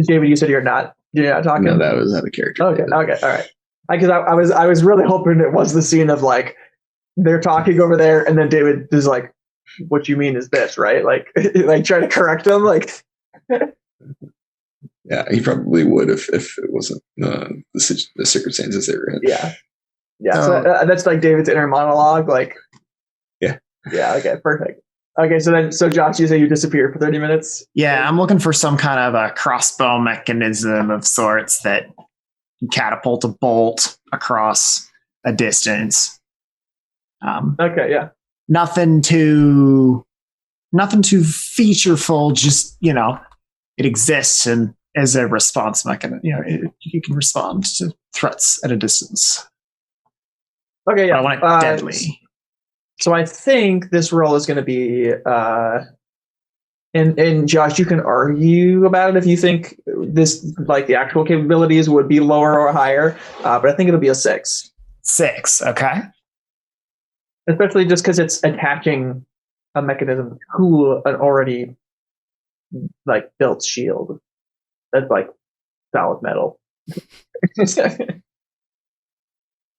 David, you said you're not talking. No, that was out of character. Okay, all right. Because I was really hoping it was the scene of like they're talking over there, and then David is like, "What you mean is this, right?" Like trying to correct them, like. Yeah, he probably would if it wasn't the circumstances they were in. Yeah. So that's like David's inner monologue, like. Yeah. Yeah. Okay. Perfect. Okay. So Josh, you say you disappeared for 30 minutes. Yeah, I'm looking for some kind of a crossbow mechanism of sorts that catapult a bolt across a distance. Okay, yeah. Nothing too featureful. Just it exists and as a response mechanism. You can respond to threats at a distance. Okay, yeah. But I want it deadly. So I think this roll is going to be. And Josh, you can argue about it if you think this, like the actual capabilities would be lower or higher, but I think it'll be a 6. 6, okay. Especially just because it's attaching a mechanism to an already like built shield that's like solid metal.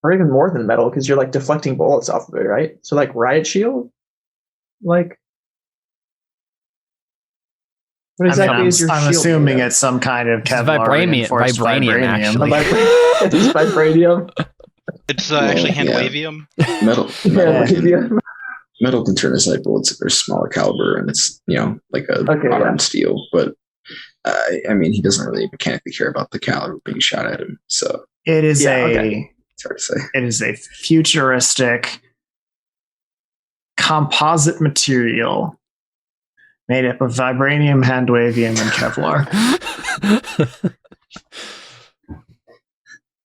or even more than metal, because you're like deflecting bullets off of it, right? So like riot shield, like what exactly is your shield? I'm assuming it's some kind of Kevlar reinforced vibranium. Actually, it's vibranium. It's actually handwavium. Metal can turn aside bullets if they're smaller caliber, and it's like a modern steel. But I mean, he doesn't really mechanically care about the caliber being shot at him. So it is it's hard to say. It is a futuristic composite material made up of vibranium, handwavium, and Kevlar.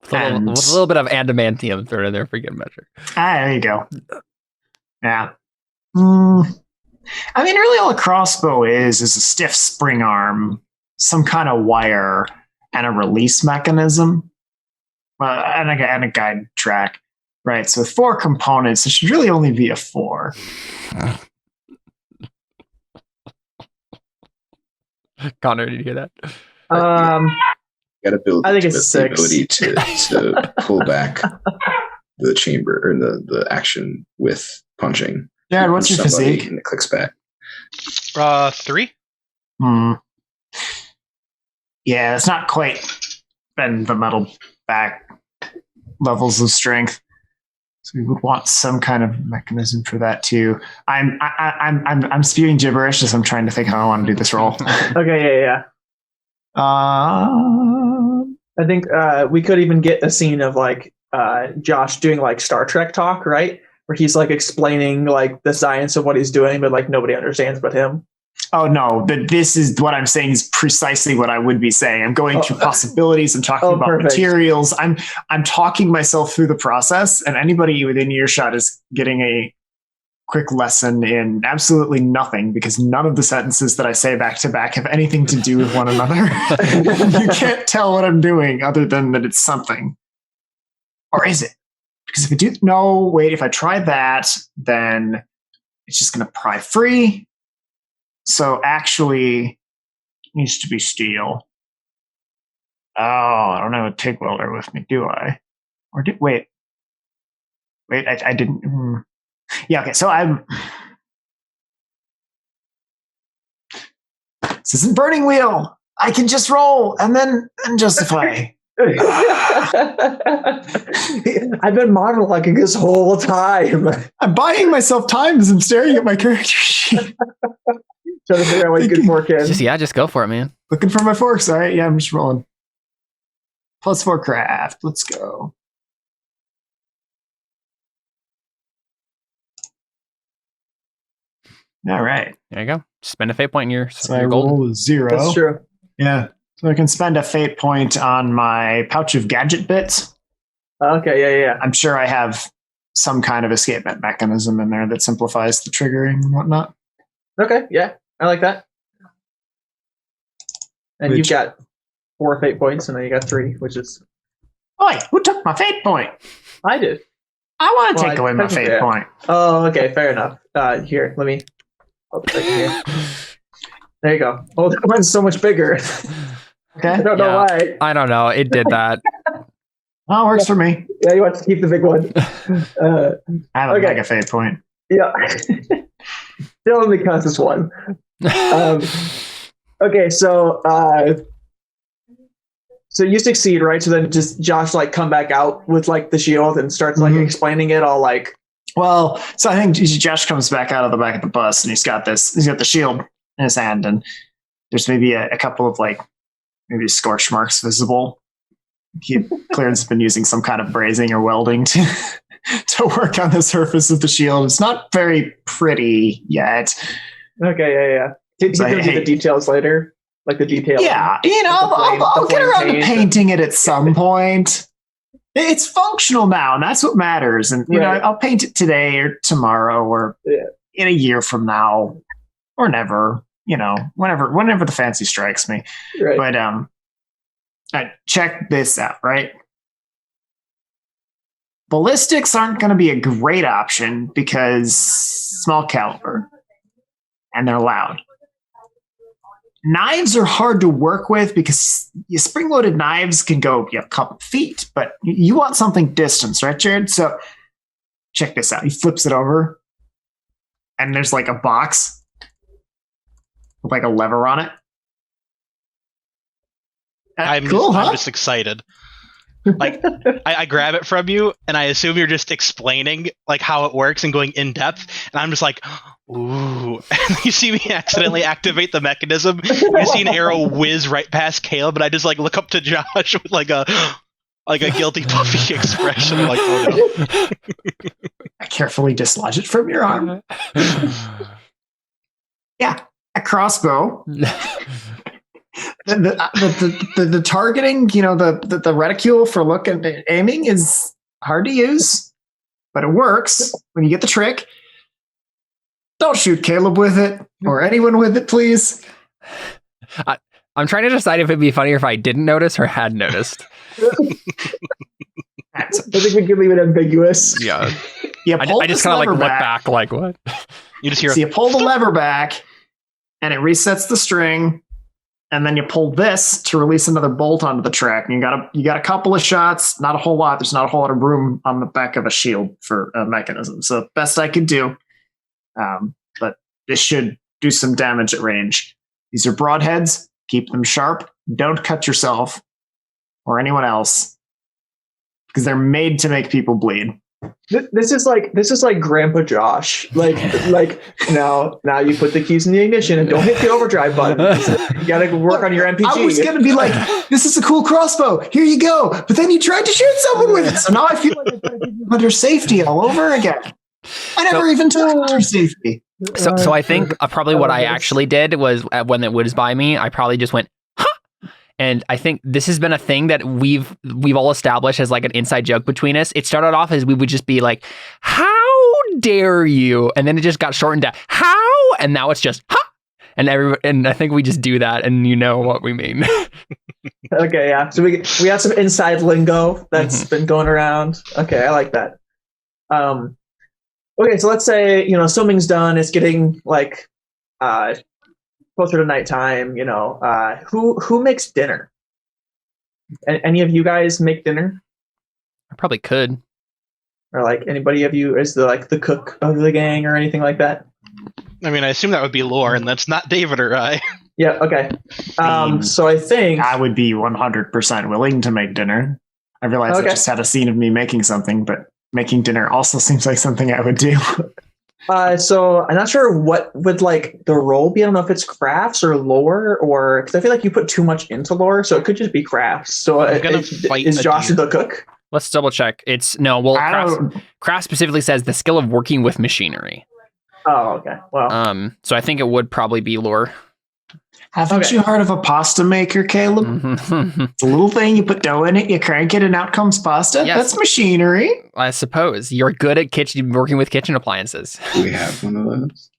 With a little bit of adamantium thrown in there for good measure. There you go. Yeah. I mean, really all a crossbow is a stiff spring arm, some kind of wire, and a release mechanism. And a guide track. Right, so with 4 components, it should really only be a 4. Connor, did you hear that? Got to build. I think it's 6. The ability to pull back the chamber or the action with punching. Jared, what's your physique? And it clicks back. 3. Yeah, it's not quite been the metal back levels of strength. So we would want some kind of mechanism for that too. I'm spewing gibberish as I'm trying to think how I want to do this roll. Okay, yeah. I think we could even get a scene of like Josh doing like Star Trek talk, right? Where he's like explaining like the science of what he's doing, but like nobody understands but him. Oh no, this is what I'm saying is precisely what I would be saying. I'm going through possibilities. I'm talking about perfect. materials. I'm talking myself through the process, and anybody within earshot is getting a quick lesson in absolutely nothing, because none of the sentences that I say back to back have anything to do with one another. You can't tell what I'm doing other than that it's something. Or is it? Because if I try that, then it's just going to pry free. So actually, it needs to be steel. Oh, I don't have a TIG welder with me, do I? Or wait, I didn't. Yeah, okay. So this isn't Burning Wheel. I can just roll and justify. I've been monologuing this whole time. I'm buying myself time as I'm staring at my character sheet. Trying to figure out what you can fork in. Just go for it, man. Looking for my forks. All right, yeah, I'm just rolling. +4 craft. Let's go. All right. There you go. Spend a fate point in your So I roll 0. That's true. Yeah. So I can spend a fate point on my pouch of gadget bits. Okay, yeah. I'm sure I have some kind of escapement mechanism in there that simplifies the triggering and whatnot. Okay, yeah. I like that. And you've got 4 fate points, and then you got 3, which is... Oi, who took my fate point? I did. I want to take away my fate point. Oh, okay, fair enough. Here, let me... I'll take it here. There you go. Oh, that one's so much bigger. Okay. I don't know why. I don't know. It did that. Oh, it works for me. Yeah, you want to keep the big one. I have a mega fate point. Yeah. Still only counts as 1. Okay, so you succeed, right? So then just Josh like come back out with like the shield and starts like explaining it all like. Well, so I think Josh comes back out of the back of the bus and he's got the shield in his hand, and there's maybe a couple of like maybe scorch marks visible. Clarence has been using some kind of brazing or welding to work on the surface of the shield. It's not very pretty yet. Okay, yeah. He's going to do the details later, like the detail. Yeah, I'll get around to painting it at some point. It's functional now, and that's what matters. And you know, I'll paint it today or tomorrow or in a year from now or never. You know, whenever the fancy strikes me. Right. But check this out, right? Ballistics aren't going to be a great option because small caliber, and they're loud. knives are hard to work with because spring-loaded knives can go a couple feet, but you want something distance, right, Jared? So check this out. He flips it over, and there's like a box with like a lever on it. I'm just excited. Like I grab it from you, and I assume you're just explaining like how it works and going in depth, and I'm just like, ooh. And you see me accidentally activate the mechanism. You see an arrow whiz right past Caleb, and I just like look up to Josh with like a guilty puffy expression, like, oh no. I carefully dislodge it from your arm. Yeah, a crossbow. The targeting, the reticule for looking and aiming is hard to use, but it works when you get the trick. Don't shoot Caleb with it or anyone with it, please. I'm trying to decide if it'd be funnier if I didn't notice or had noticed. I think we could leave it ambiguous. Yeah. I just kind of like look back like, what? You just hear. So you pull the lever back, and it resets the string. And then you pull this to release another bolt onto the track. And you got a couple of shots, not a whole lot. There's not a whole lot of room on the back of a shield for a mechanism. So best I could do. But this should do some damage at range. These are broadheads. Keep them sharp. Don't cut yourself or anyone else, because they're made to make people bleed. This is like Grandpa Josh. Like now you put the keys in the ignition and don't hit the overdrive button. You gotta work on your MPG. I was gonna be like, this is a cool crossbow. Here you go. But then you tried to shoot someone with it. So now I feel like I gotta give you hunter safety all over again. I never even took hunter safety. So I think probably what I actually did was when it was by me, I probably just went, huh? And I think this has been a thing that we've all established as like an inside joke between us. It started off as we would just be like, how dare you? And then it just got shortened to how? And now it's just, huh? And I think we just do that, and you know what we mean. Okay, yeah. So we have some inside lingo that's been going around. Okay, I like that. Okay, so let's say, swimming's done. It's getting like closer to nighttime. Who makes dinner? Any of you guys make dinner? I probably could. Or like anybody of you is the cook of the gang or anything like that? I mean, I assume that would be Lore, and that's not David or I. Yeah. Okay. So I think I would be 100% willing to make dinner. I realize I just had a scene of me making something, but making dinner also seems like something I would do. So I'm not sure what would like the role be. I don't know if it's crafts or lore, or because I feel like you put too much into lore, so it could just be crafts. So is Josh the cook? Let's double check. Craft specifically says the skill of working with machinery. Oh, okay. Well, so I think it would probably be lore. Haven't you heard of a pasta maker, Caleb? It's a little thing, you put dough in it, you crank it, and out comes pasta. Yes. That's machinery. I suppose. You're good at working with kitchen appliances. Do we have one of those?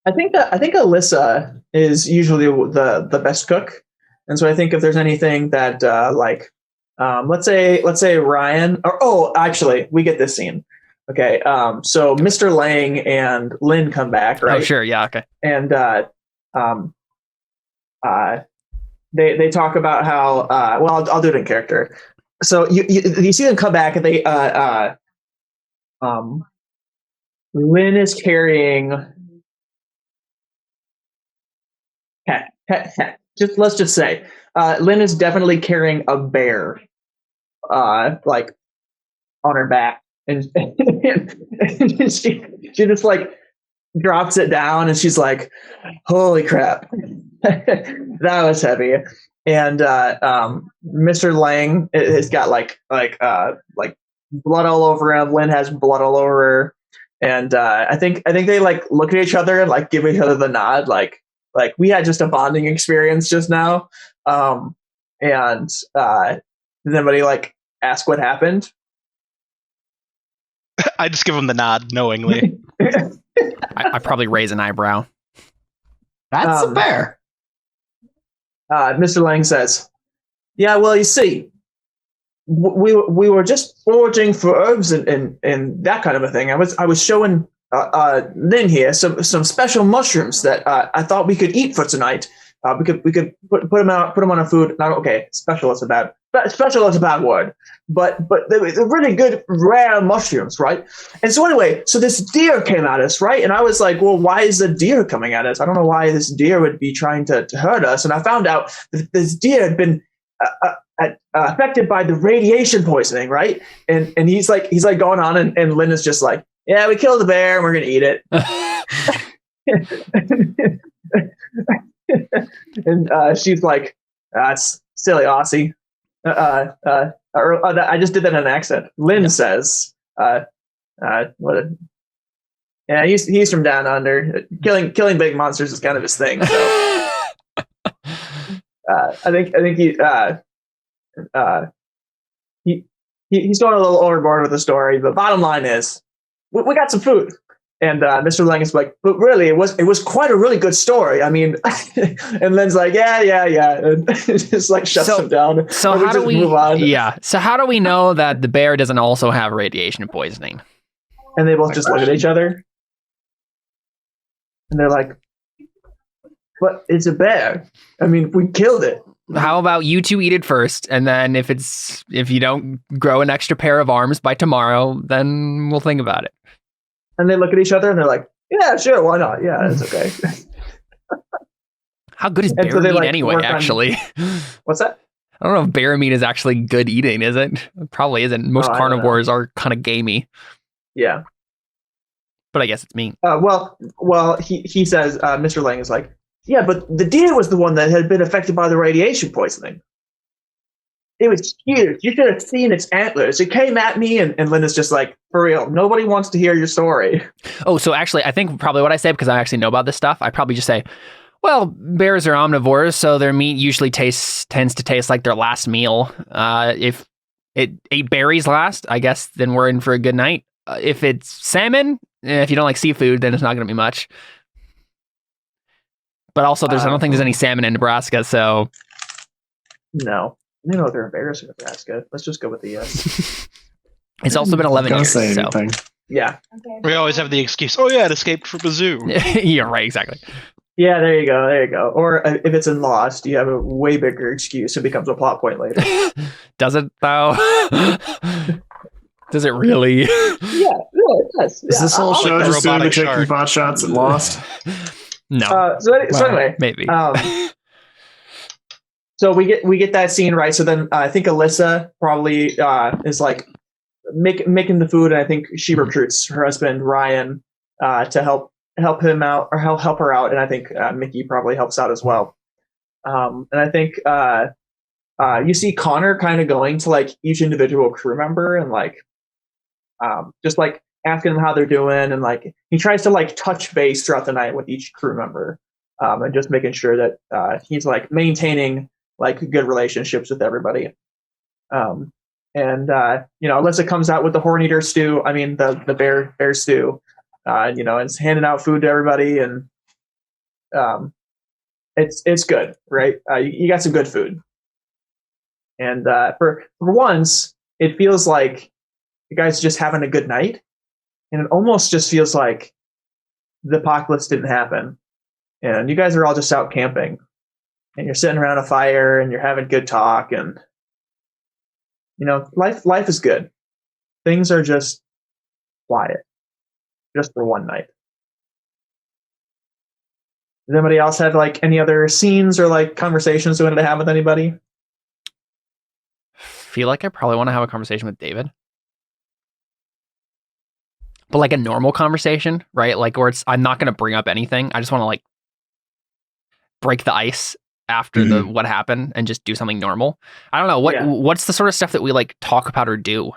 I think Alyssa is usually the best cook. And so I think if there's anything that let's say Ryan actually we get this scene. Okay, so Mr. Lang and Lynn come back, right? Oh, sure, yeah, okay. And they talk about how I'll do it in character. So you see them come back, and they Lynn is carrying let's just say Lynn is definitely carrying a bear like on her back. And she just like drops it down, and she's like, "Holy crap, that was heavy." And Mr. Lang has got like blood all over him. Lynn has blood all over her, and I think they like look at each other and like give each other the nod, like we had just a bonding experience just now. And does anybody like ask what happened? I just give him the nod knowingly. I probably raise an eyebrow. That's a bear. Mr. Lang says, "Yeah, well, you see, we were just foraging for herbs and that kind of a thing. I was showing Lynn here some special mushrooms that I thought we could eat for tonight. We could put them on our food. Now, okay, special is a bad word, but they're really good rare mushrooms, right? And so anyway, so this deer came at us, right? And I was like, well, why is the deer coming at us? I don't know why this deer would be trying to hurt us. And I found out that this deer had been affected by the radiation poisoning, right? And he's like going on, and Lynn is just like, yeah, we killed the bear and we're gonna eat it. And she's like, that's silly Aussie. I just did that in an accent. Lynn says, what? Yeah, he's from down under. Killing big monsters is kind of his thing. So I think he's going a little overboard with the story. But bottom line is, we got some food. And Mr. Lang is like, but really, it was quite a really good story. I mean, and Lynn's like, yeah, and just like shuts him down. So how do we move on? Yeah. So how do we know that the bear doesn't also have radiation poisoning? And they both just look at each other, and they're like, "But it's a bear. I mean, we killed it." How about you two eat it first, and then if you don't grow an extra pair of arms by tomorrow, then we'll think about it. And they look at each other and they're like, yeah, sure, why not? Yeah, it's okay. How good is bear meat anyway, actually? What's that? I don't know if bear meat is actually good eating, is it? It probably isn't. Most carnivores are kind of gamey. Yeah. But I guess it's meat. Well, he says, Mr. Lang is like, yeah, but the deer was the one that had been affected by the radiation poisoning. It was huge. You should have seen its antlers. It came at me, and Linda's just like, for real, nobody wants to hear your story. Oh, so actually, I think probably what I say, because I actually know about this stuff, I probably just say, well, bears are omnivores, so their meat usually tends to taste like their last meal. If it ate berries last, I guess then we're in for a good night. If it's salmon, if you don't like seafood, then it's not going to be much. But also, I don't think there's any salmon in Nebraska, so... No. You know there are bears in Nebraska. Let's just go with the yes. It's also been 11 years. Say so. anything. Yeah. We always have the excuse, oh yeah, it escaped from a zoo. Yeah, right, exactly. Yeah, there you go. Or if it's in Lost, you have a way bigger excuse. It becomes a plot point later. Does it, though? Does it really? Yeah, it does. Is this whole show just doing taking pot shots at Lost? No. So anyway, maybe. So we get that scene right. So then I think Alyssa probably is like making the food, and I think she recruits her husband Ryan to help him out or help her out, and I think Mickey probably helps out as well. And I think you see Connor kind of going to like each individual crew member and like just like asking them how they're doing, and like he tries to like touch base throughout the night with each crew member, and just making sure that he's like maintaining like good relationships with everybody. And Alyssa comes out with the horn-eater stew. I mean, the bear stew, and it's handing out food to everybody, and it's good, right? You got some good food. And for once, it feels like you guys are just having a good night, and it almost just feels like the apocalypse didn't happen, and you guys are all just out camping. And you're sitting around a fire and you're having good talk, and life is good. Things are just quiet, just for one night. Does anybody else have like any other scenes or like conversations they wanted to have with anybody? Feel like I probably want to have a conversation with David, but like a normal conversation, right? Like where I'm not going to bring up anything. I just want to like break the ice after what happened and just do something normal. I don't know what's the sort of stuff that we like talk about or do.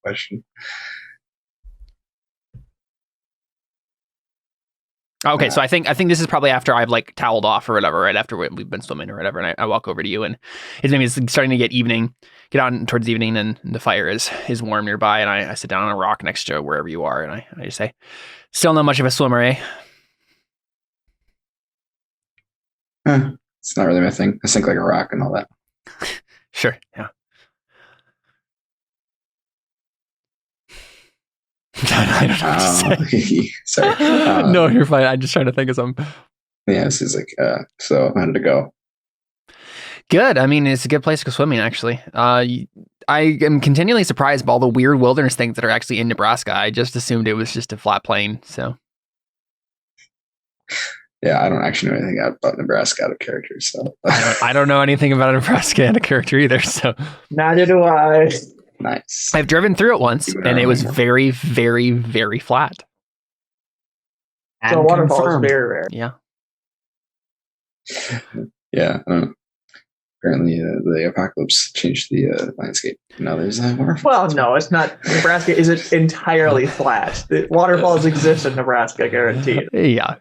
Question. Okay, so I think this is probably after I've like toweled off or whatever, right after we've been swimming or whatever, and I walk over to you, and it's maybe it's starting to get on towards evening, and the fire is warm nearby, and I sit down on a rock next to wherever you are, and I just say, still not much of a swimmer, eh? It's not really my thing. I sink like a rock and all that. Sure, yeah. I don't know what to say. Sorry. No, you're fine. I'm just trying to think of something. Yeah, this is like, so how did it go? Good. I mean, it's a good place to go swimming, actually. I am continually surprised by all the weird wilderness things that are actually in Nebraska. I just assumed it was just a flat plain. So, Yeah, I don't actually know anything about Nebraska out of character. So I don't know anything about Nebraska and a character either. So, Neither do I. nice. I've driven through it once, and it was very, very, very flat. So waterfall is confirmed. very rare. Yeah. Yeah. Apparently, the apocalypse changed the landscape. Now there's a waterfall. Well, no, it's not. Nebraska isn't entirely flat. The waterfalls exist in Nebraska, guaranteed. Yeah.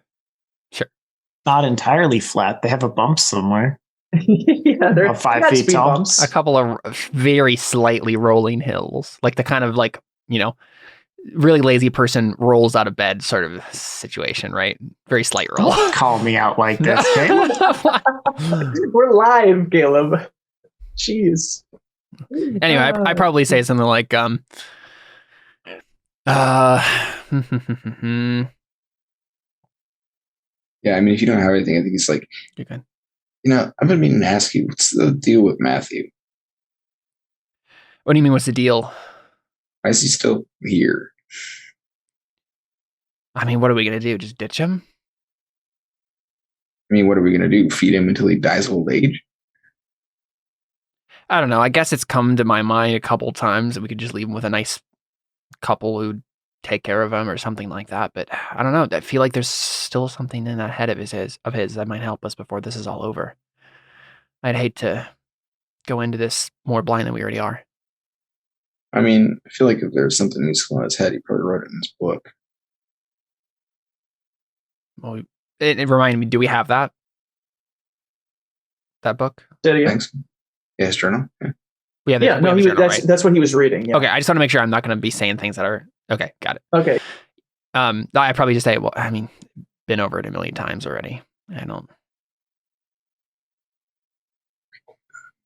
Not entirely flat. They have a bump somewhere. Yeah, they're About 5 they got feet speed tall. bumps. A couple of very slightly rolling hills, like the kind of like, really lazy person rolls out of bed sort of situation, right? Very slight roll. Don't call me out like this, Caleb. We're live, Caleb. Jeez. Anyway, I probably say something like, Yeah, I mean, if you don't have anything, I think it's like, you're good. I've been meaning to ask you, what's the deal with Matthew? What do you mean? What's the deal? Why is he still here? I mean, what are we gonna do? Just ditch him? I mean, what are we going to do? Feed him until he dies of old age? I don't know. I guess it's come to my mind a couple times that we could just leave him with a nice couple who'd take care of him or something like that. But I don't know. I feel like there's still something in that head of his that might help us before this is all over. I'd hate to go into this more blind than we already are. I mean, I feel like if there's something useful in his head, he probably wrote it in his book. Well, it reminded me, do we have that book? Thanks. Yeah, his journal. Yeah. That's what he was reading. Yeah. Okay, I just want to make sure I'm not going to be saying things that are okay. Got it. Okay. I probably just say, well, I mean, been over it a million times already. I don't.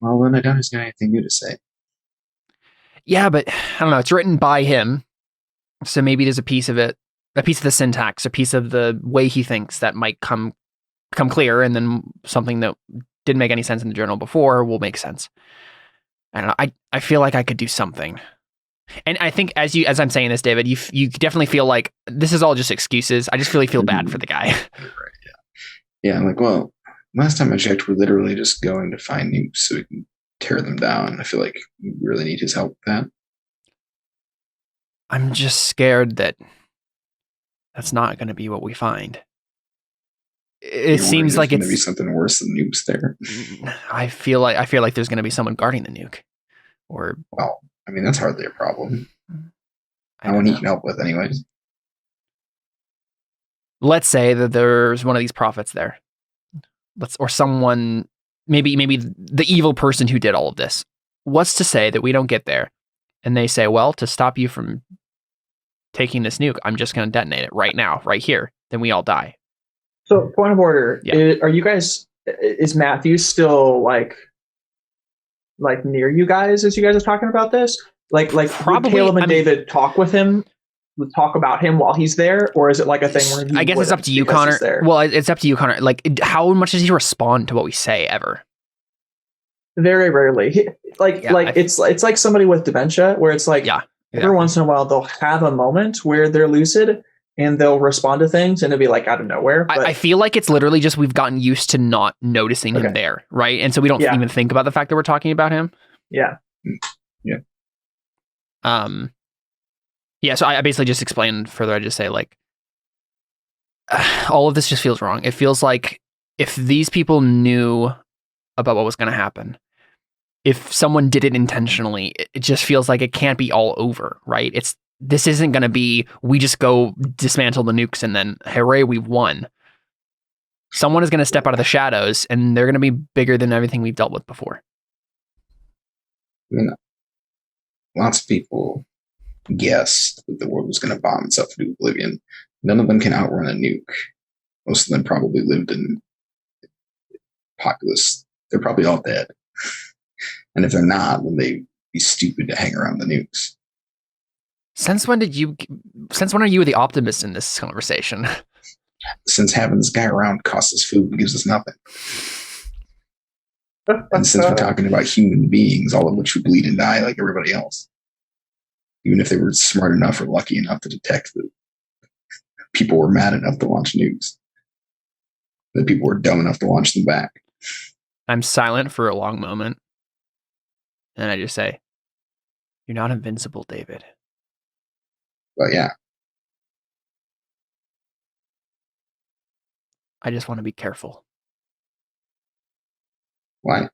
Well, then I don't have anything new to say. Yeah, but I don't know. It's written by him, so maybe there's a piece of it, a piece of the syntax, a piece of the way he thinks that might come clear, and then something that didn't make any sense in the journal before will make sense. I don't know. I feel like I could do something. And I think as I'm saying this, David, you definitely feel like this is all just excuses. I just really feel bad for the guy. Right, yeah. I'm like, well, last time I checked, we're literally just going to find nukes so we can tear them down. I feel like we really need his help with that. I'm just scared that that's not going to be what we find. It seems like it's going to be something worse than nukes there. I feel like there's going to be someone guarding the nuke. Or well, I mean, that's hardly a problem. No one he can help with, anyways. Let's say that there's one of these prophets there. Or someone, maybe the evil person who did all of this. What's to say that we don't get there and they say, well, to stop you from taking this nuke, I'm just going to detonate it right now, right here. Then we all die. So, point of order. Yeah. Are you guys? Is Matthew still like near you guys as you guys are talking about this? Like Probably, would Caleb and David talk with him, talk about him while he's there, or is it like a thing where I guess it's up to you, Connor. Well, it's up to you, Connor. Like, how much does he respond to what we say ever? Very rarely. It's like somebody with dementia, where it's like every once in a while they'll have a moment where they're lucid and they'll respond to things and it'll be like out of nowhere. But I feel like it's literally just we've gotten used to not noticing him there, right? And so we don't even think about the fact that we're talking about him. Yeah. Yeah. Yeah, so I basically just explained further. I just say, like, all of this just feels wrong. It feels like if these people knew about what was going to happen, if someone did it intentionally, it just feels like it can't be all over, right? This isn't going to be, we just go dismantle the nukes and then, hooray, we've won. Someone is going to step out of the shadows and they're going to be bigger than everything we've dealt with before. I mean, lots of people guessed that the world was going to bomb itself into oblivion. None of them can outrun a nuke. Most of them probably lived in populace. They're probably all dead. And if they're not, then they'd be stupid to hang around the nukes. Since when are you the optimist in this conversation? Since having this guy around costs us food and gives us nothing. And since we're talking about human beings, all of which would bleed and die like everybody else, even if they were smart enough or lucky enough to detect that people were mad enough to launch nukes, that people were dumb enough to launch them back. I'm silent for a long moment, and I just say, "You're not invincible, David." But yeah, I just want to be careful. why?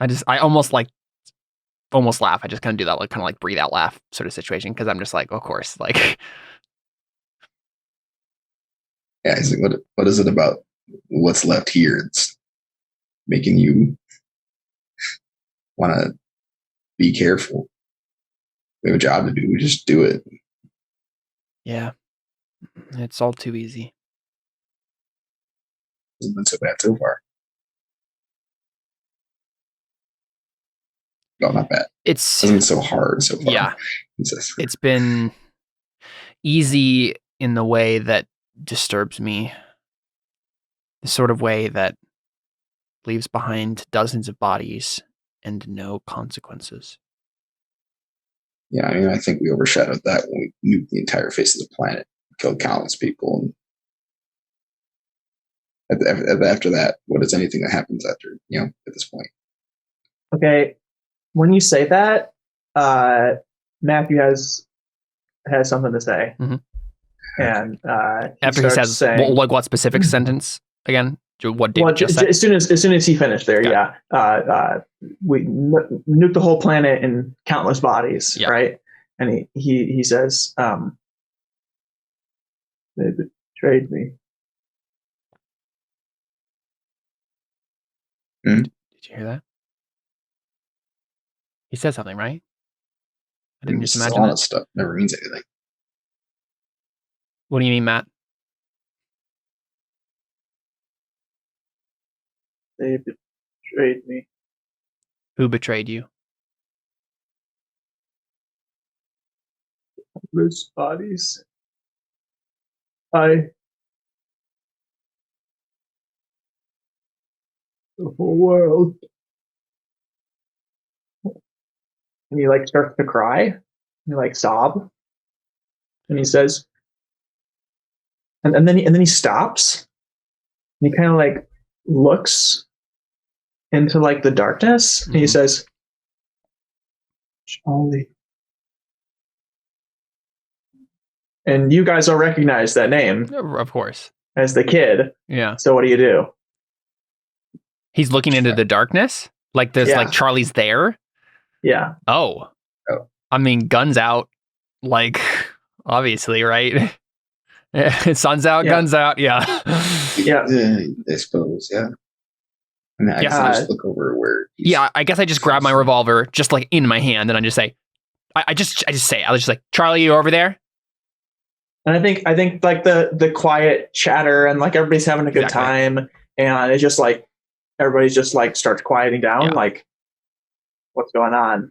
I almost laugh. I just kind of do that, like kind of like breathe out laugh sort of situation, because I'm just like, of course, like. Yeah, he's like, what is it about what's left here that's making you want to be careful? We have a job to do. We just do it. Yeah, it's all too easy. Hasn't been so bad so far. No, not bad. It hasn't been so hard so far. Yeah, it's been easy in the way that disturbs me, the sort of way that leaves behind dozens of bodies and no consequences. Yeah, I mean, I think we overshadowed that when we nuked the entire face of the planet, killed countless people. And after that, what is anything that happens after, at this point? Okay, when you say that, Matthew has something to say. Mm-hmm. And after he says, saying, what specific sentence again? What David just said? As soon as he finished there, we nuked the whole planet in countless bodies, right? And he says, they betrayed me. Mm-hmm. Did you hear that? He said something, right? I didn't just imagine that stuff never means anything. What do you mean, Matt? They betrayed me. Who betrayed you? Those bodies. The whole world. And he starts to cry. And he sob. And he says, and then he stops. And he kind of looks into the darkness. Mm-hmm. And he says, Charlie. And you guys all recognize that name. Of course. As the kid. Yeah. So what do you do? He's looking into the darkness? There's Charlie's there? Yeah. Oh. I mean, guns out. Obviously, right? Sun's out, guns out. Yeah. Yeah. I suppose, yeah. I mean, I guess I just look over where. I guess I just grab my revolver, just in my hand, and I just say, I just say, I was just like, Charlie, you over there? And I think the quiet chatter and everybody's having a good time, and it's just everybody's just starts quieting down, what's going on?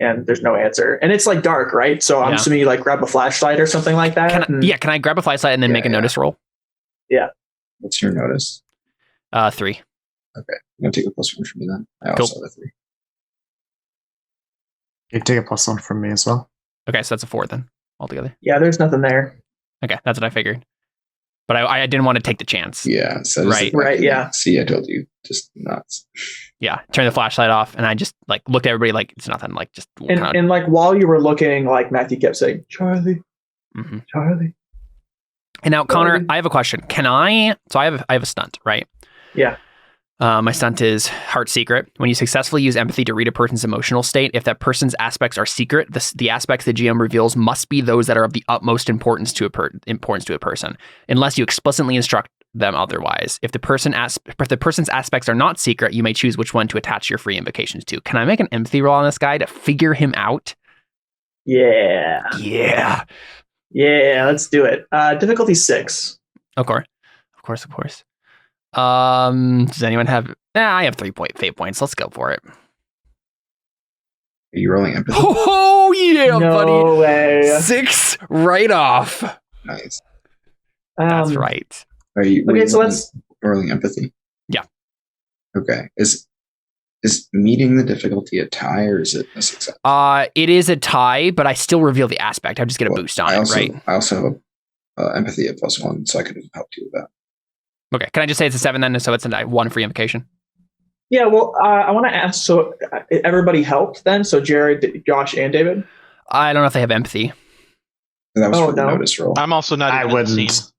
And there's no answer, and it's dark, right? So I'm assuming you grab a flashlight or something like that. Can I grab a flashlight and then make a notice roll? Yeah. What's your notice? 3. Okay, I'm gonna take a +1 from you then. I also have a 3. You take a +1 from me as well. Okay, so that's a 4 then altogether. Yeah, there's nothing there. Okay, that's what I figured. But I didn't want to take the chance. Yeah. So right. Yeah. See, I told you, just nuts. Yeah. Turn the flashlight off, and I just looked at everybody it's nothing. Just and while you were looking, Matthew kept saying, Charlie, Charlie. And now, Connor, I have a question. Can I? So I have a stunt, right? Yeah. My stunt is Heart Secret. When you successfully use empathy to read a person's emotional state, if that person's aspects are secret, the aspects the GM reveals must be those that are of the utmost importance to a person, unless you explicitly instruct them otherwise. If the person's aspects are not secret, you may choose which one to attach your free invocations to. Can I make an empathy roll on this guy to figure him out? Yeah. Yeah. Yeah, let's do it. Difficulty 6. Of course. Does anyone have? I have 3 fate points. Let's go for it. Are you rolling empathy? Oh yeah, no buddy. way. 6 right off. Nice. That's right. Are you Okay, so let's. rolling empathy? Yeah. Okay. Is meeting the difficulty a tie or is it a success? It is a tie, but I still reveal the aspect. I just get a boost on it, right? I also have empathy at +1, so I can help you with that. Okay. Can I just say it's a 7 then, so it's a 1 free invocation? Yeah, well, I want to ask. So everybody helped then. So Jared, Josh, and David. I don't know if they have empathy. That was Oh, for the no. notice roll. I'm also not. I even in the wouldn't. scene.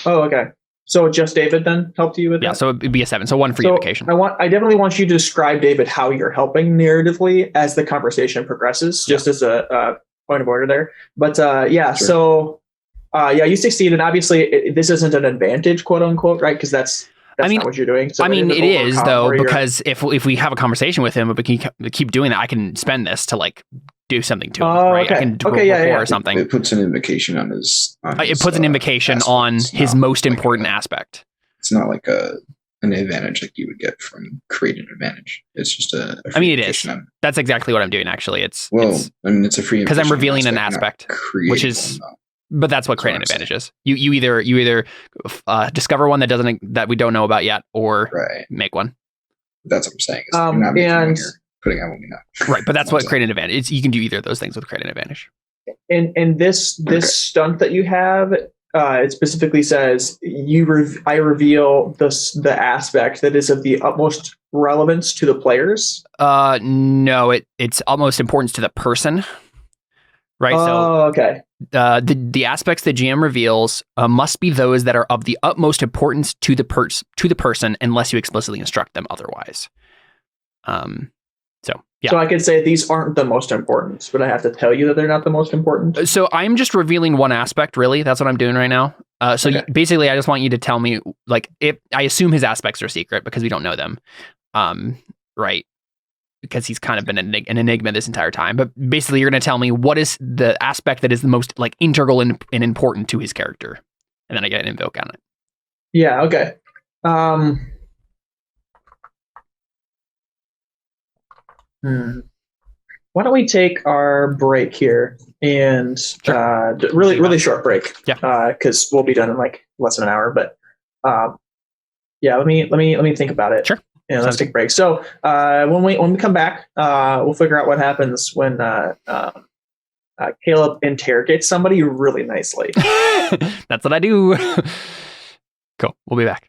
Oh, okay. So just David then helped you with that. Yeah, so it'd be a 7. So 1 free invocation. I definitely want you to describe, David, how you're helping narratively as the conversation progresses, just as a point of order there. But yeah, Sure. so yeah, you succeed, and obviously this isn't an advantage, quote unquote, right? Because that's not what you're doing. So I mean, it is overcome though, where you're- because if we have a conversation with him, but we can keep doing that, I can spend this to like do something to him, right? okay. I can Okay, yeah, rapport yeah. or something. It puts an invocation on his. It puts an invocation aspect. on It's his not most like important aspect. It's not like an advantage like you would get from creating an advantage. It's just a I mean, it is. invocation on- That's exactly what I'm doing. Actually, it's I mean, it's a free 'cause I'm invocation revealing an not aspect, creating which is- one, though. but that's what That's creating an what I'm advantage is. You either discover one that we don't know about yet, or Right. make one. That's what I'm saying. Is you're not making one, and- you're putting out one we know. Right, but that's what So- creating an advantage. You can do either of those things with creating an advantage. And this stunt that you have, it specifically says I reveal the aspect that is of the utmost relevance to the players. No, it's almost importance to the person. Right. Oh, okay. The aspects the GM reveals must be those that are of the utmost importance to the person, unless you explicitly instruct them otherwise. So yeah. So I could say these aren't the most important, but I have to tell you that they're not the most important. So I'm just revealing one aspect, really. That's what I'm doing right now. Okay. Basically, I just want you to tell me, like, if I assume his aspects are secret because we don't know them, right? Because he's kind of been an enigma this entire time. But basically, you're going to tell me what is the aspect that is the most like integral and important to his character, and then I get an invoke on it. Yeah. Okay. Why don't we take our break here and really short break? Yeah. Because we'll be done in like less than an hour. But yeah, let me think about it. Sure. And let's take a break. So when we come back, we'll figure out what happens when Caleb interrogates somebody really nicely. That's what I do. Cool. We'll be back.